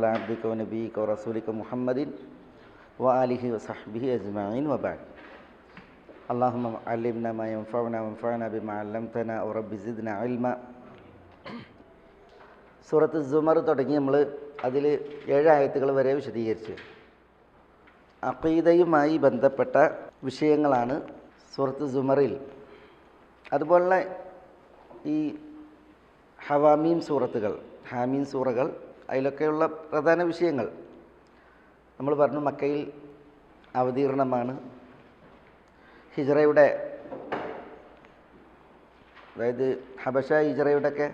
على عبدك ونبيك ورسولك محمد وآله وصحبه أجمعين وبعد اللهم علمنا ما ينفعنا وانفعنا بما علمتنا ورب زدنا علما. സൂറത്ത് സുമർ തുടങ്ങി നമ്മൾ അതിൽ 7 ആയത്തുകൾ വരെ വിശദീകരിച്ചു. അഖീദയുമായി ബന്ധപ്പെട്ട വിഷയങ്ങളാണ് സൂറത്ത് സുമറിൽ. അതുപോലെ ഈ ഹവാമീം സൂറത്തുകൾ, ഹാമീം സൂറകൾ, അതിലൊക്കെയുള്ള പ്രധാന വിഷയങ്ങൾ നമ്മൾ പറഞ്ഞു. മക്കയിൽ അവതീർണമാണ്. ഹിജ്റയുടെ, അതായത് ഹബശ ഹിജ്റയുടെയൊക്കെ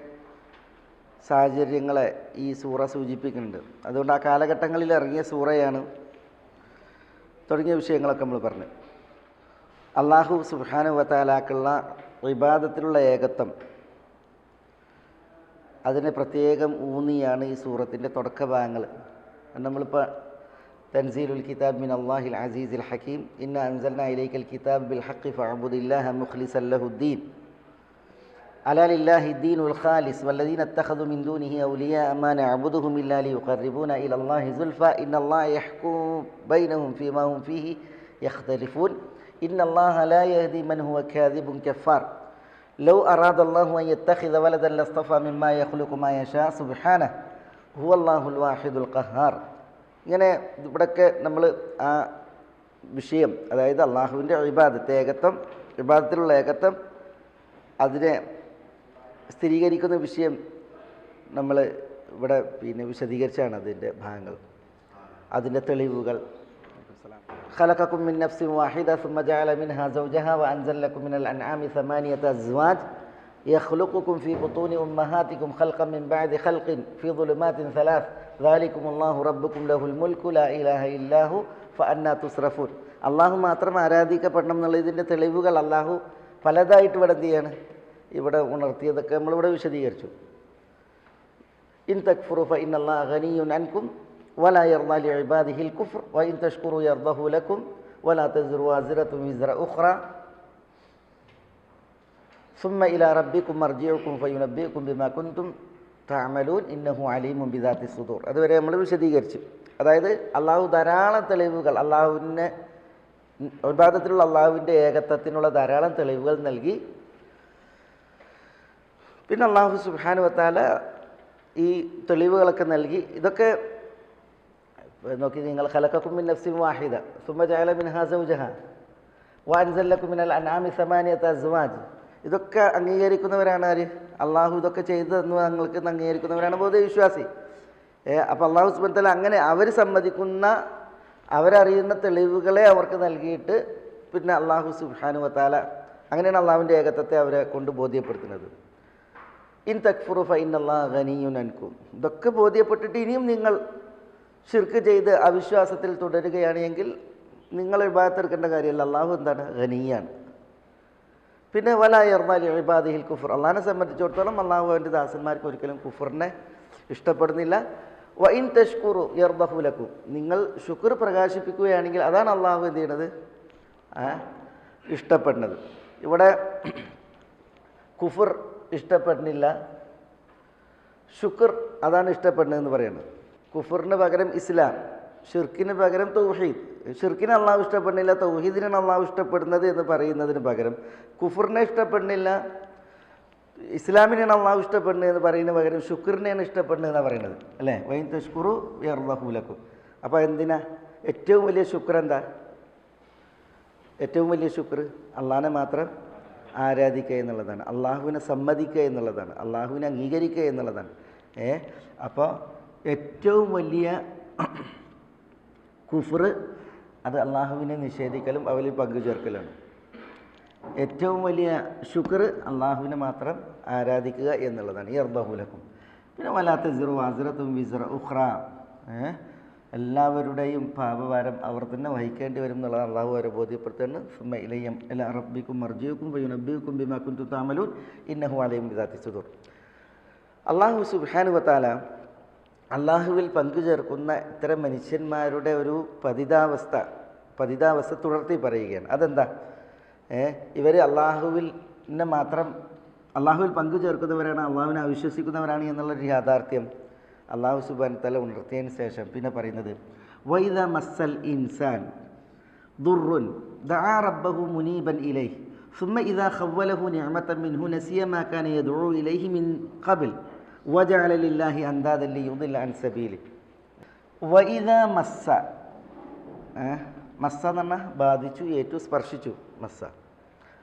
സാഹചര്യങ്ങളെ ഈ സൂറ സൂചിപ്പിക്കുന്നുണ്ട്. അതുകൊണ്ട് ആ കാലഘട്ടങ്ങളിൽ ഇറങ്ങിയ സൂറയാണ് തുടങ്ങിയ വിഷയങ്ങളൊക്കെ നമ്മൾ പറഞ്ഞു. അള്ളാഹു സുബ്ഹാനഹു വ തആലക്കുള്ള ഇബാദത്തിലുള്ള ഏകത്വം, അതിനെ പ്രത്യേകം ഊന്നിയാണ് ഈ സൂറത്തിൻ്റെ തുടക്കഭാഗങ്ങൾ. നമ്മളിപ്പോൾ തൻസീലുൽ കിതാബ് മിൻ അല്ലാഹിൽ അസീസിൽ ഹക്കീം ഇന്ന അൻസൽനാ ഇലൈക്കൽ കിതാബ് ബിൽ ഹഖ് ഫഅബ്ദുല്ലാഹ മുഖ്ലിസൻ ലഹുദ്ദീൻ അലാ ലില്ലാഹി ദീനുൽ ഖാലിസ് വല്ലദീന ഇത്തഖദു മിൻ ദൂനിഹി ഔലിയാഅ മാ നഅബ്ദുഹും ഇല്ലാ ലിയുഖർരിബൂന ഇലല്ലാഹി സുൽഫാ ഇന്നല്ലാഹ യഹ്കുമു ബൈനഹും ഫീമാ ഹും ഫീഹി യഖ്തലിഫൂൻ ഇന്നല്ലാഹ ലാ യഹ്ദി മൻ ഹുവ കാദിബുൻ കഫാർ ലൗ അറാദല്ലാഹു അൻ യത്തഖിദ വലദൻ ലസ്തഫാ മിമ്മാ യഖ്ലുഖു മാ യശാ സുബ്ഹാനഹു ഹുവല്ലാഹുൽ വാഹിദുൽ ഖഹാർ. ഇങ്ങനെ ഇവിടെയൊക്കെ നമ്മൾ ആ വിഷയം, അതായത് അള്ളാഹുവിൻ്റെ ഇബാദത്ത്, ഏകത്വം, ഇബാദത്തിലുള്ള ഏകത്വം, അതിനെ സ്ഥിരീകരിക്കുന്ന വിഷയം നമ്മൾ ഇവിടെ വിശദീകരിച്ചാണ് അതിൻ്റെ ഭാഗങ്ങൾ, അതിൻ്റെ തെളിവുകൾ. خلقكم من نفس واحدة ثم جعل منها زوجها وأنزل لكم من الأنعام 8 أزواج يخلقكم في بطون أمهاتكم خلقا من بعد خلق في ظلمات 3 ذلكم الله ربكم له الملك لا إله إلا هو فأنا تصرفون. അള്ളാഹു മാത്രം ആരാധിക്കപ്പെടണം എന്നുള്ള ഇതിൻ്റെ തെളിവുകൾ അള്ളാഹു പലതായിട്ട് ഇവിടെ എന്ത് ചെയ്യാണ്, ഇവിടെ ഉണർത്തിയതൊക്കെ നമ്മളിവിടെ വിശദീകരിച്ചു. ഇൻ തക്ഫുറു ഫഇന്നല്ലാഹ ഗനിയ്യുൻ അൻകും വലാ യർദാ ലിഇബാദിഹിൽ കുഫ്ർ വഇൻ തഷ്കുറു യർദഹു ലക്കും വലാ തസിറു വാസിറത്തുൻ വിസ്റ ഉഖ്റ സുമ്മ ഇലാ റബ്ബിക്കും മർജിഉക്കും ഫയുനബ്ബിഉക്കും ബിമാ കുൻതും തഅമലൂൻ ഇന്നഹു അലീമുൻ ബിദാത്തി സുദൂർ. അതുവരെ നമ്മൾ വിശദീകരിച്ചു. അതായത് അള്ളാഹു ധാരാളം തെളിവുകൾ, അള്ളാഹുവിനെ ഇബാദത്തിലുള്ള അള്ളാഹുവിൻ്റെ ഏകത്വത്തിനുള്ള ധാരാളം തെളിവുകൾ നൽകി. പിന്നെ അള്ളാഹു സുബ്ഹാനഹു വ തആല ഈ തെളിവുകളൊക്കെ നൽകി. ഇതൊക്കെ നോക്കി നിങ്ങൾ, ഖലഖക്കും മിൻ നഫ്സിൻ വാഹിദ സുമ്മ ജഅല മിൻഹാ സൗജഹാ വഅൻസല ലക്കും മിനൽ അൻആമി 8 അസ്വാജ്. ഇതൊക്കെ അംഗീകരിക്കുന്നവരാണ് ആര്? അള്ളാഹു ഇതൊക്കെ ചെയ്തു തന്നു ഞങ്ങൾക്ക് അംഗീകരിക്കുന്നവരാണ് ബോധ വിശ്വാസി. അപ്പോൾ അള്ളാഹു സുബ്ഹാനഹു വ തആല അങ്ങനെ അവർ സമ്മതിക്കുന്ന, അവരറിയുന്ന തെളിവുകളെ അവർക്ക് നൽകിയിട്ട് പിന്നെ അള്ളാഹു സുബ്ഹാനഹു വ തആല അങ്ങനെയാണ് അള്ളാഹുവിൻ്റെ ഏകത്വത്തെ അവരെ കൊണ്ട് ബോധ്യപ്പെടുത്തുന്നത്. ഇൻ തക്ഫുറു ഫഇന്നല്ലാഹ ഗനിയ്യുൻ അൻകും. ഇതൊക്കെ ബോധ്യപ്പെട്ടിട്ട് ഇനിയും നിങ്ങൾ ശിർക്ക് ചെയ്ത് അവിശ്വാസത്തിൽ തുടരുകയാണെങ്കിൽ നിങ്ങൾ ഇബാദത്ത് എടുക്കേണ്ട കാര്യമല്ല. അള്ളാഹു എന്താണ്? ഗനിയാണ്. പിന്നെ വലാ യർദാ ലിഇബാദിഹിൽ കുഫ്ർ. അള്ളാഹിനെ സംബന്ധിച്ചിടത്തോളം അള്ളാഹു അവൻ്റെ ദാസന്മാർക്ക് ഒരിക്കലും കുഫറിനെ ഇഷ്ടപ്പെടുന്നില്ല. വഇൻ തഷ്കുറു യർദഹു ലക്കും. നിങ്ങൾ ശുക്ർ പ്രകാശിപ്പിക്കുകയാണെങ്കിൽ അതാണ് അള്ളാഹു എന്ത് ചെയ്യണത്? ഇഷ്ടപ്പെടുന്നത്. ഇവിടെ കുഫർ ഇഷ്ടപ്പെടുന്നില്ല, ശുക്ർ അതാണ് ഇഷ്ടപ്പെടുന്നതെന്ന് പറയുന്നത്. കുഫറിന് പകരം ഇസ്ലാം, ഷിർക്കിന് പകരം തൗഹീദ്. ഷിർക്കിനെ അള്ളാഹു ഇഷ്ടപ്പെടുന്നില്ല, തൗഹീദിനാണ് അള്ളാഹു ഇഷ്ടപ്പെടുന്നത് എന്ന് പറയുന്നതിന് പകരം കുഫറിനെ ഇഷ്ടപ്പെടുന്നില്ല, ഇസ്ലാമിനെയാണ് അള്ളാഹു ഇഷ്ടപ്പെടുന്നത് എന്ന് പറയുന്നതിന് പകരം ശുക്രിനെയാണ് ഇഷ്ടപ്പെടുന്നതെന്നാണ് പറയുന്നത്, അല്ലേ? വൈൻ തഷ്കുറു യർദഹു ലക്കും. അപ്പോൾ എന്തിനാ ഏറ്റവും വലിയ ശുക്ർ എന്താ? ഏറ്റവും വലിയ ശുക്ർ അള്ളാഹിനെ മാത്രം ആരാധിക്കുക എന്നുള്ളതാണ്, അള്ളാഹുവിനെ സമ്മതിക്കുക എന്നുള്ളതാണ്, അള്ളാഹുവിനെ അംഗീകരിക്കുക എന്നുള്ളതാണ്. അപ്പോൾ ഏറ്റവും വലിയ കുഫർ അത് അള്ളാഹുവിനെ നിഷേധിക്കലും അവരിൽ പങ്കുചേർക്കലാണ്. ഏറ്റവും വലിയ ശുക്ർ അള്ളാഹുവിനെ മാത്രം ആരാധിക്കുക എന്നുള്ളതാണ്. യർദഹു ലക്കും. പിന്നെ വലാ തസിറു വാസിറത്തുൻ വിസ്റ ഉഖ്റ. എല്ലാവരുടെയും പാപഭാരം അവർ തന്നെ വഹിക്കേണ്ടി വരും എന്നുള്ളത് അള്ളാഹു അവരെ ബോധ്യപ്പെടുത്തുന്നു. സുമ്മ ഇലാ റബ്ബിക്കും മർജിഉക്കും ഫയുനബ്ബിഉക്കും ബിമാ കുൻതും തഅമലൂൻ ഇന്നഹു അലീമുൻ ബിദാത്തി സുദൂർ. അള്ളാഹു സുബ്ഹാനഹു വ തആല അള്ളാഹുവിൽ പങ്കുചേർക്കുന്ന ഇത്തരം മനുഷ്യന്മാരുടെ ഒരു പതിതാവസ്ഥ തുടർത്തി പറയുകയാണ്. അതെന്താ? ഇവർ അള്ളാഹുവിൽ പങ്കുചേർക്കുന്നവരാണ്, അള്ളാഹുവിനെ അവിശ്വസിക്കുന്നവരാണ് എന്നുള്ളൊരു യാഥാർത്ഥ്യം അള്ളാഹു സുബ്ഹാനഹു വതആല ഉണർത്തിയതിന് ശേഷം പിന്നെ പറയുന്നത് വൈദ മസ്സൽ ഇൻസാൻ ദുർറുൻ ദഅ റബ്ബഹു മുനീബൻ ഇലൈഹി ثم إذا خوله نعمة منه نسي ما كان يدعو إليه من قبل وجعل لله أندادا ليضل عن سبيله وإذا مس മസ്സ എന്ന് പറഞ്ഞാൽ ബാധിച്ചു, ഏറ്റു, സ്പർശിച്ചു. മസ്സ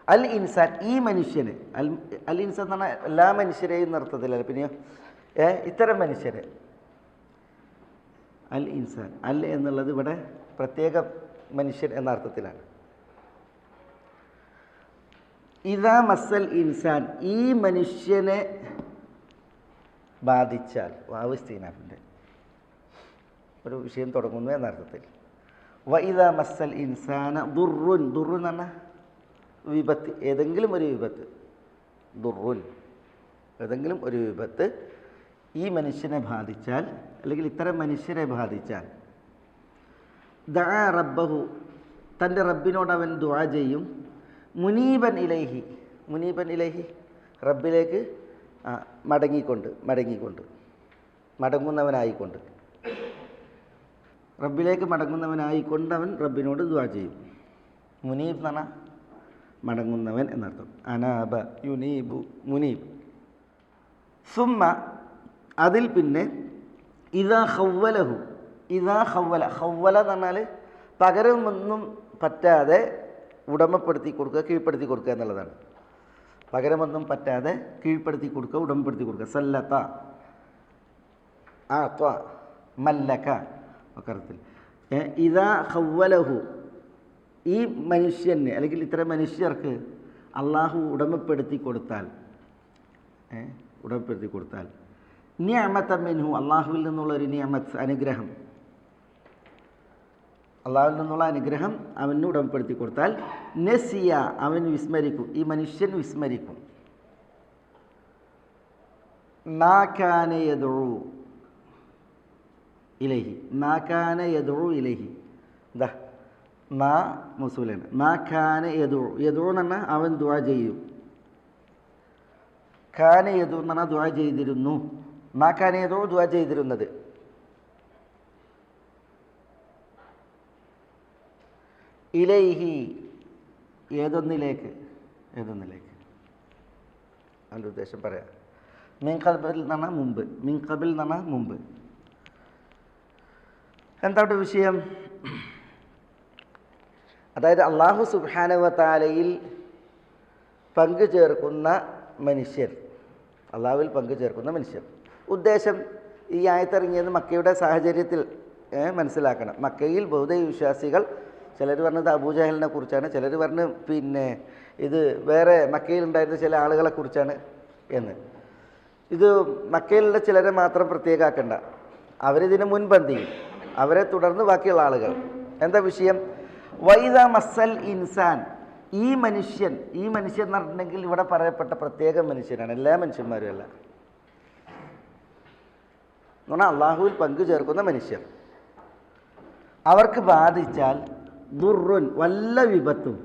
അൽ ഇൻസാൻ, ഈ മനുഷ്യന്. അൽ ഇൻസാൻ എന്ന് പറഞ്ഞാൽ എല്ലാ മനുഷ്യരെയും നിർത്തത്തില്ല, പിന്നെയോ ഇത്തരം മനുഷ്യരെ. അൽ ഇൻസാൻ, അൽ എന്നുള്ളത് ഇവിടെ പ്രത്യേക മനുഷ്യൻ എന്ന അർത്ഥത്തിലാണ്. ഇദാ മസ്സൽ ഇൻസാൻ, ഈ മനുഷ്യനെ ബാധിച്ചാൽ, വാവ് ഇസ്തിനാഫിൻ്റെ ഒരു വിഷയം തുടങ്ങുന്നു എന്നർത്ഥത്തിൽ. വഇദാ മസ്സൽ ഇൻസാന ദുർറുൻ, ദുർറു എന്ന് പറഞ്ഞാൽ വിപത്ത്, ഏതെങ്കിലും ഒരു വിപത്ത്. ദുർറുൻ, ഏതെങ്കിലും ഒരു വിപത്ത് ഈ മനുഷ്യനെ ബാധിച്ചാൽ, അല്ലെങ്കിൽ ഇത്തരം മനുഷ്യരെ ബാധിച്ചാൽ, ദഅ റബ്ബഹു, തൻ്റെ റബ്ബിനോട് അവൻ ദുആ ചെയ്യും. മുനീബൻ ഇലൈഹി, മുനീബൻ ഇലൈഹി, റബ്ബിലേക്ക് മടങ്ങുന്നവനായിക്കൊണ്ട്, റബ്ബിലേക്ക് മടങ്ങുന്നവനായിക്കൊണ്ട് അവൻ റബ്ബിനോട് ദുആ ചെയ്യും. മുനീബ് എന്ന് പറഞ്ഞാൽ മടങ്ങുന്നവൻ എന്നർത്ഥം. അനാബ യുനീബു, മുനീബ്. സുമ്മ, അതിൽ പിന്നെ ഇദാ ഖവ്വലഹു, ഇദാ ഖവ്വല, ഖവ്വല എന്ന് പറഞ്ഞാൽ പകരമൊന്നും പറ്റാതെ ഉടമപ്പെടുത്തി കൊടുക്കുക, കീഴ്പ്പെടുത്തി കൊടുക്കുക എന്നുള്ളതാണ്. പകരമൊന്നും പറ്റാതെ കീഴ്പ്പെടുത്തി കൊടുക്കുക, ഉടമപ്പെടുത്തി കൊടുക്കുക. സല്ലത്ത, ആത്വ, മല്ലക ഒക്കെ അർത്ഥത്തിൽ. ഇദാ ഖവ്വലഹു, ഈ മനുഷ്യന് അല്ലെങ്കിൽ ഇത്തരം മനുഷ്യർക്ക് അള്ളാഹു ഉടമപ്പെടുത്തി കൊടുത്താൽ, നിഅമത മിൻഹു, അള്ളാഹുവിൽ നിന്നുള്ളൊരു നിഅമത്ത്, അനുഗ്രഹം, അള്ളാഹുവിൽ നിന്നുള്ള അനുഗ്രഹം അവന് ഉടമപ്പെടുത്തി കൊടുത്താൽ, നസിയ, അവൻ വിസ്മരിക്കും, ഈ മനുഷ്യൻ വിസ്മരിക്കും. മാ കാന യദ്ഉ ഇലൈഹി, മാ കാന യദ്ഉ ഇലൈഹി, ദാ മാ മൗസൂലാണ്. മാ കാന യദ്ഉ, യദ്ഉ എന്ന് പറഞ്ഞാൽ അവൻ ദുആ ചെയ്യും. കാന യദ്ഉ എന്ന് പറഞ്ഞാൽ ദുആ ചെയ്തിരുന്നു. മാ കാന യദ്ഉ, ദുആ ചെയ്തിരുന്നത്. ഇലൈഹി, ഏതൊന്നിലേക്ക്, അതിൻ്റെ ഉദ്ദേശം പറയാം. മിൻ ഖബൽ എന്ന് പറഞ്ഞാൽ മുമ്പ്, മിൻ ഖബൽ എന്ന് പറഞ്ഞാൽ മുമ്പ്. എന്താണ് വിഷയം? അതായത് അള്ളാഹു സുബ്ഹാനഹു വ തആലയിൽ പങ്കു ചേർക്കുന്ന മനുഷ്യർ, അള്ളാഹുവിൽ പങ്കു ചേർക്കുന്ന മനുഷ്യർ. ഉദ്ദേശം ഈ ആയത്തിറങ്ങിയത് മക്കയുടെ സാഹചര്യത്തിൽ മനസ്സിലാക്കണം. മക്കയിൽ ബൗദ്ധ വിശ്വാസികൾ, ചിലർ പറഞ്ഞത് അബൂജഹലിനെ കുറിച്ചാണ്, ചിലർ പറഞ്ഞ് പിന്നെ ഇത് വേറെ മക്കയിലുണ്ടായിരുന്ന ചില ആളുകളെ കുറിച്ചാണ് എന്ന്. ഇത് മക്കയിലുള്ള ചിലരെ മാത്രം പ്രത്യേകമാക്കണ്ട, അവരിതിന് മുൻപന്തിയിൽ, അവരെ തുടർന്ന് ബാക്കിയുള്ള ആളുകൾ. എന്താ വിഷയം? വൈദ മസ്സൽ ഇൻസാൻ, ഈ മനുഷ്യൻ എന്ന് പറഞ്ഞിട്ടുണ്ടെങ്കിൽ ഇവിടെ പറയപ്പെട്ട പ്രത്യേക മനുഷ്യനാണ്, എല്ലാ മനുഷ്യന്മാരും അല്ല. എന്ന് പറഞ്ഞാൽ അള്ളാഹുവിൽ പങ്കു ചേർക്കുന്ന മനുഷ്യർ, അവർക്ക് ബാധിച്ചാൽ ദുർറുൻ, വല്ല വിപത്തും,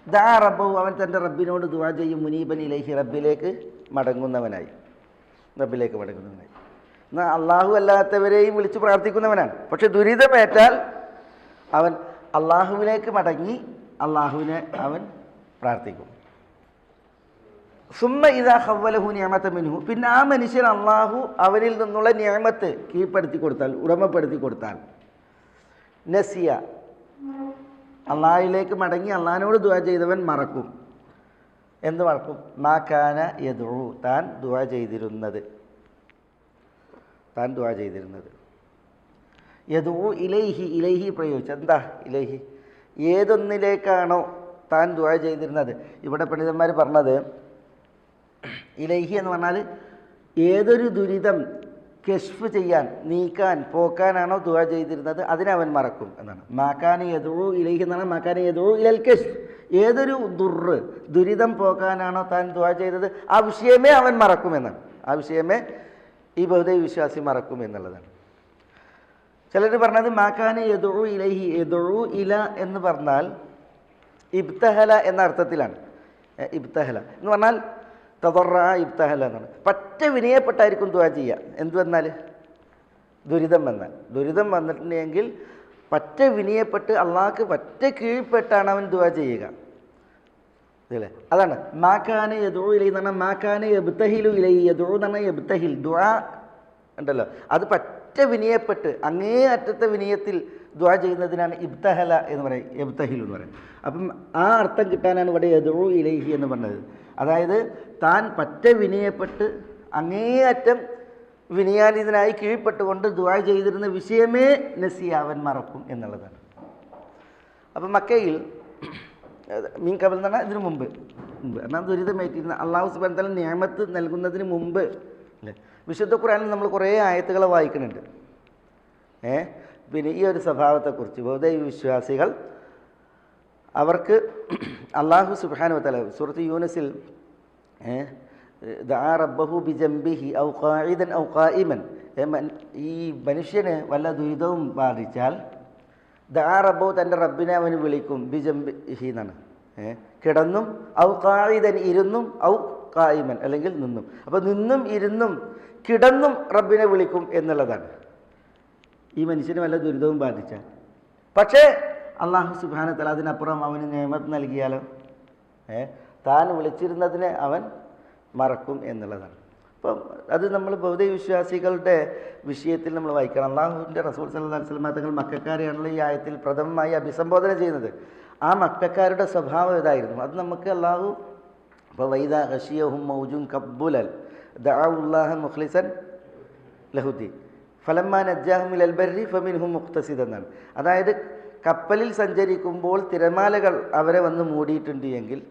ദാ റബ്ബഹു, അവൻ തൻ്റെ റബ്ബിനോട് ദുആ ചെയ്യും. മുനീബൻ ഇലൈഹി, റബ്ബിലേക്ക് മടങ്ങുന്നവനായി. എന്നാൽ അള്ളാഹു അല്ലാത്തവരെയും വിളിച്ച് പ്രാർത്ഥിക്കുന്നവനാണ്. പക്ഷെ ദുരിതമേറ്റാൽ അവൻ അള്ളാഹുവിലേക്ക് മടങ്ങി അള്ളാഹുവിനെ അവൻ പ്രാർത്ഥിക്കും. സുമ്മ ഇദാ ഖവ്വലഹു നിഅമത മിൻഹു, പിന്നെ ആ മനുഷ്യൻ അള്ളാഹു അവനിൽ നിന്നുള്ള നിഅമത്ത് കീഴ്പ്പെടുത്തി കൊടുത്താൽ, ഉടമപ്പെടുത്തി കൊടുത്താൽ, നസിയ, അള്ളാഹിലേക്ക് മടങ്ങി അള്ളാഹിനോട് ദുആ ചെയ്തവൻ മറക്കും. എന്ത് മറക്കും? മാ കാന യദ്ഉ, താൻ ദുആ ചെയ്തിരുന്നത്. യദ്ഉ ഇലൈഹി, ഇലൈഹി പ്രയോഗിച്ചു. എന്താ ഇലൈഹി? ഏതൊന്നിലേക്കാണോ താൻ ദുആ ചെയ്തിരുന്നത്. ഇവിടെ പണ്ഡിതന്മാർ പറഞ്ഞത് ഇലൈഹി എന്ന് പറഞ്ഞാൽ ഏതൊരു ദുരിതം കശ്ഫ് ചെയ്യാൻ, നീക്കാൻ, പോക്കാനാണോ ദുആ ചെയ്തിരുന്നത് അതിനെ അവൻ മറക്കും എന്നാണ്. മാക്കാന യദ്ഉ ഇലൈഹി എന്ന് പറഞ്ഞാൽ മാക്കാന യദ്ഉ ഇലൽ കശ്ഫ്, ഏതൊരു ദുരിതം പോക്കാനാണോ താൻ ദുആ ചെയ്തത് ആ വിഷയമേ അവൻ മറക്കുമെന്നാണ്. ആ വിഷയമേ ഈ ബൗദ്ധ വിശ്വാസി മറക്കും എന്നുള്ളതാണ്. ചിലർ പറഞ്ഞത് മാക്കാന യദ്ഉ ഇലൈഹി, യദ്ഉ ഇല എന്ന് പറഞ്ഞാൽ ഇബ്തഹല എന്ന അർത്ഥത്തിലാണ്. ഇബ്തഹല എന്ന് പറഞ്ഞാൽ തദറ ഇബ്തഹല എന്നാണ്. പറ്റ വിനയപ്പെട്ടായിരിക്കും ദുആ ചെയ്യുക. എന്ത് വന്നാൽ? ദുരിതം വന്നാൽ. ദുരിതം വന്നിട്ടുണ്ടെങ്കിൽ പറ്റ വിനയപ്പെട്ട് അള്ളാഹ്ക്ക് പറ്റ കീഴ്പ്പെട്ടാണ് അവൻ ദുആ ചെയ്യുക. ഇല്ലേ? അതാണ് മാക്കാന യദൂ ഇലൈ എന്ന് പറഞ്ഞാൽ മാക്കാന യബ്തഹിലു ഇലൈ. യദൂ എന്ന് പറഞ്ഞാൽ യബ്തഹിൽ, ദുആ ഉണ്ടല്ലോ, അത് പറ്റ വിനയപ്പെട്ട് അങ്ങേ അറ്റത്തെ വിനയത്തിൽ ദുആ ചെയ്യുന്നതിനാണ് ഇബ്തഹല എന്ന് പറയും, യബ്തഹിലു എന്ന് പറയും. അപ്പം ആ അർത്ഥം കിട്ടാനാണ് ഇവിടെ യദൂ ഇലൈഹി എന്ന് പറഞ്ഞത്. അതായത് താൻ പറ്റ വിനയപ്പെട്ട് അങ്ങേയറ്റം വിനയാനിതനായി കീഴ്പ്പെട്ടുകൊണ്ട് ദുആ ചെയ്തിരുന്ന വിഷയമേ നസിയ, അവൻ മറക്കും എന്നുള്ളതാണ്. അപ്പം മക്കയിൽ മീൻ കബൽ എന്ന് പറഞ്ഞാൽ ഇതിനു മുമ്പ് എന്നാൽ ദുരിതമേറ്റിരുന്ന അള്ളാഹു സുബ്ഹാനഹു വ തആല നിഅമത്ത് നൽകുന്നതിന് മുമ്പ് അല്ലേ. വിശുദ്ധ ഖുർആനിൽ നമ്മൾ കുറേ ആയത്തുകൾ വായിക്കുന്നുണ്ട്. പിന്നെ ഈ ഒരു സ്വഭാവത്തെക്കുറിച്ച് ബൗദ്ധ വിശ്വാസികൾ അവർക്ക് അള്ളാഹു സുബ്ഹാനഹു വ തആല സൂറത്ത് യൂനുസിൽ ദഅ റബ്ബഹു ബിജംബിഹി ഔ ഖാഇദൻ ഔ ഖായിമൻ, ഈ മനുഷ്യന് വല്ല ദുരിതവും ബാധിച്ചാൽ ദഅ റബ്ബഹു, തൻ്റെ റബ്ബിനെ അവന് വിളിക്കും, ബിജംബിഹി എന്നാണ്, കിടന്നും, ഔ ഖാഇദൻ ഇരുന്നും, ഔ ഖായിമൻ അല്ലെങ്കിൽ നിന്നും. അപ്പോൾ നിന്നും ഇരുന്നും കിടന്നും റബ്ബിനെ വിളിക്കും എന്നുള്ളതാണ് ഈ മനുഷ്യന് വല്ല ദുരിതവും ബാധിച്ചാൽ. പക്ഷേ അള്ളാഹു സുബ്ഹാനഹു വ തആല അതിനപ്പുറം അവന് നിഅമത്ത് നൽകിയാലോ താൻ വിളിച്ചിരുന്നതിനെ അവൻ മറക്കും എന്നുള്ളതാണ്. അപ്പം അത് നമ്മൾ ബൗദ്ധ വിശ്വാസികളുടെ വിഷയത്തിൽ നമ്മൾ വായിക്കണം. അള്ളാഹുവിൻ്റെ റസൂൽ സല്ലല്ലാഹു അലൈഹി വസല്ലം തങ്ങൾ മക്കക്കാരെയാണല്ലോ ഈ ആയത്തിൽ പ്രഥമമായി അഭിസംബോധന ചെയ്യുന്നത്. ആ മക്കക്കാരുടെ സ്വഭാവം ഇതായിരുന്നു. അത് നമുക്ക് അള്ളാഹു ഇപ്പോൾ വൈദ ഖശിയഹും മൗജുൻ കബ്ബുലൽ ദഅഉല്ലാഹ മുഖ്ലിസൻ ലഹുദ്ദീൻ ഫലമ്മാ നജ്ജാഹും ഇലൽ ബർരി ഫമിൻഹും മുഖ്തസിദ് എന്നാണ്. അതായത് കപ്പലിൽ സഞ്ചരിക്കുമ്പോൾ തിരമാലകൾ അവരെ വന്ന് മൂടിയിട്ടുണ്ട് എങ്കിൽ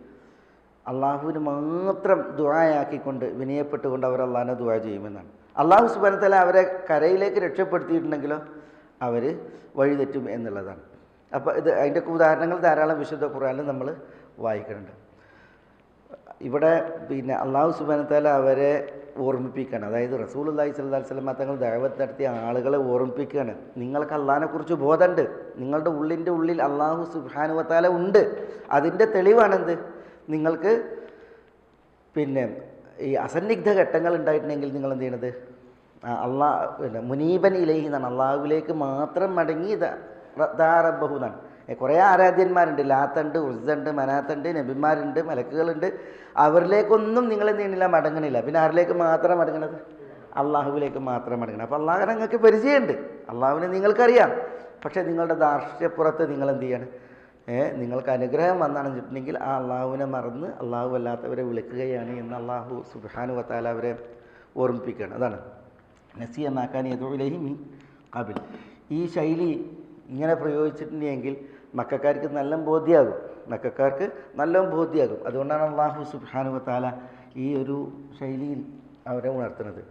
അള്ളാഹുവിന് മാത്രം ദുആയാക്കിക്കൊണ്ട് വിനയപ്പെട്ടുകൊണ്ട് അവർ അള്ളാഹിനെ ദുആ ചെയ്യുമെന്നാണ്. അള്ളാഹു സുബ്ഹാനഹു വ തആല അവരെ കരയിലേക്ക് രക്ഷപ്പെടുത്തിയിട്ടുണ്ടെങ്കിലോ അവർ വഴിതെറ്റും എന്നുള്ളതാണ്. അപ്പോൾ ഇത് അതിൻ്റെയൊക്കെ ഉദാഹരണങ്ങൾ ധാരാളം വിശുദ്ധ ഖുർആനിൽ നമ്മൾ വായിക്കുന്നുണ്ട്. ഇവിടെ പിന്നെ അള്ളാഹു സുബ്ഹാനഹു വ തആല അവരെ ഓർമ്മിപ്പിക്കുകയാണ്. അതായത് റസൂലുള്ളാഹി സ്വല്ലല്ലാഹു അലൈഹി വസല്ലം തങ്ങൾ ദഅവത്ത് നടത്തിയ ആളുകളെ ഓർമ്മിപ്പിക്കുകയാണ്. നിങ്ങൾക്ക് അള്ളാഹിനെക്കുറിച്ച് ബോധമുണ്ട്, നിങ്ങളുടെ ഉള്ളിൽ അള്ളാഹു സുബ്ഹാനഹു വ തആല ഉണ്ട്. അതിൻ്റെ തെളിവാണെന്ത്? നിങ്ങൾക്ക് പിന്നെ ഈ അസന്നിഗ്ധ ഘട്ടങ്ങൾ ഉണ്ടായിട്ടുണ്ടെങ്കിൽ നിങ്ങൾ എന്ത് ചെയ്യണത്? പിന്നെ മുനീബൻ ഇലൈഹി എന്നാണ്, അള്ളാഹുവിലേക്ക് മാത്രം മടങ്ങി ദാ റബ്ബഹു എന്നാണ്. കുറേ ആരാധ്യന്മാരുണ്ട്, ലാത്തുണ്ട്, ഉസ്സുണ്ട്, മനാത്തുണ്ട്, നബിമാരുണ്ട്, മലക്കുകളുണ്ട്. അവരിലേക്കൊന്നും നിങ്ങൾ എന്ത് ചെയ്യണില്ല, മടങ്ങണില്ല. പിന്നെ ആരിലേക്ക് മാത്രം മടങ്ങണത്? അള്ളാഹുവിലേക്ക് മാത്രം മടങ്ങണം. അപ്പോൾ അള്ളാഹുവിനെ നിങ്ങൾക്ക് പരിചയമുണ്ട്, അള്ളാഹുവിനെ നിങ്ങൾക്കറിയാം. പക്ഷേ നിങ്ങളുടെ ധാർഷ്ട്യപ്പുറത്ത് നിങ്ങൾ എന്ത് ചെയ്യാണ്? നിങ്ങൾക്ക് അനുഗ്രഹം വന്നാണെന്നിട്ടുണ്ടെങ്കിൽ ആ അള്ളാഹുവിനെ മറന്ന് അള്ളാഹു അല്ലാത്തവരെ വിളിക്കുകയാണ് എന്ന് അള്ളാഹു സുബ്ഹാനഹു വ തആല അവരെ ഓർമ്മിപ്പിക്കുകയാണ്. അതാണ് നസിയ മാ കാന യദഉ ഇലൈഹി മിൻ ഖബൽ. ഈ ശൈലി ഇങ്ങനെ പ്രയോഗിച്ചിട്ടുണ്ടെങ്കിൽ മക്കക്കാർക്ക് നല്ല ബോധ്യമാകും. അതുകൊണ്ടാണ് അള്ളാഹു സുബ്ഹാനഹു വ തആല ഈ ഒരു ശൈലിയിൽ അവരെ ഉണർത്തുന്നത്.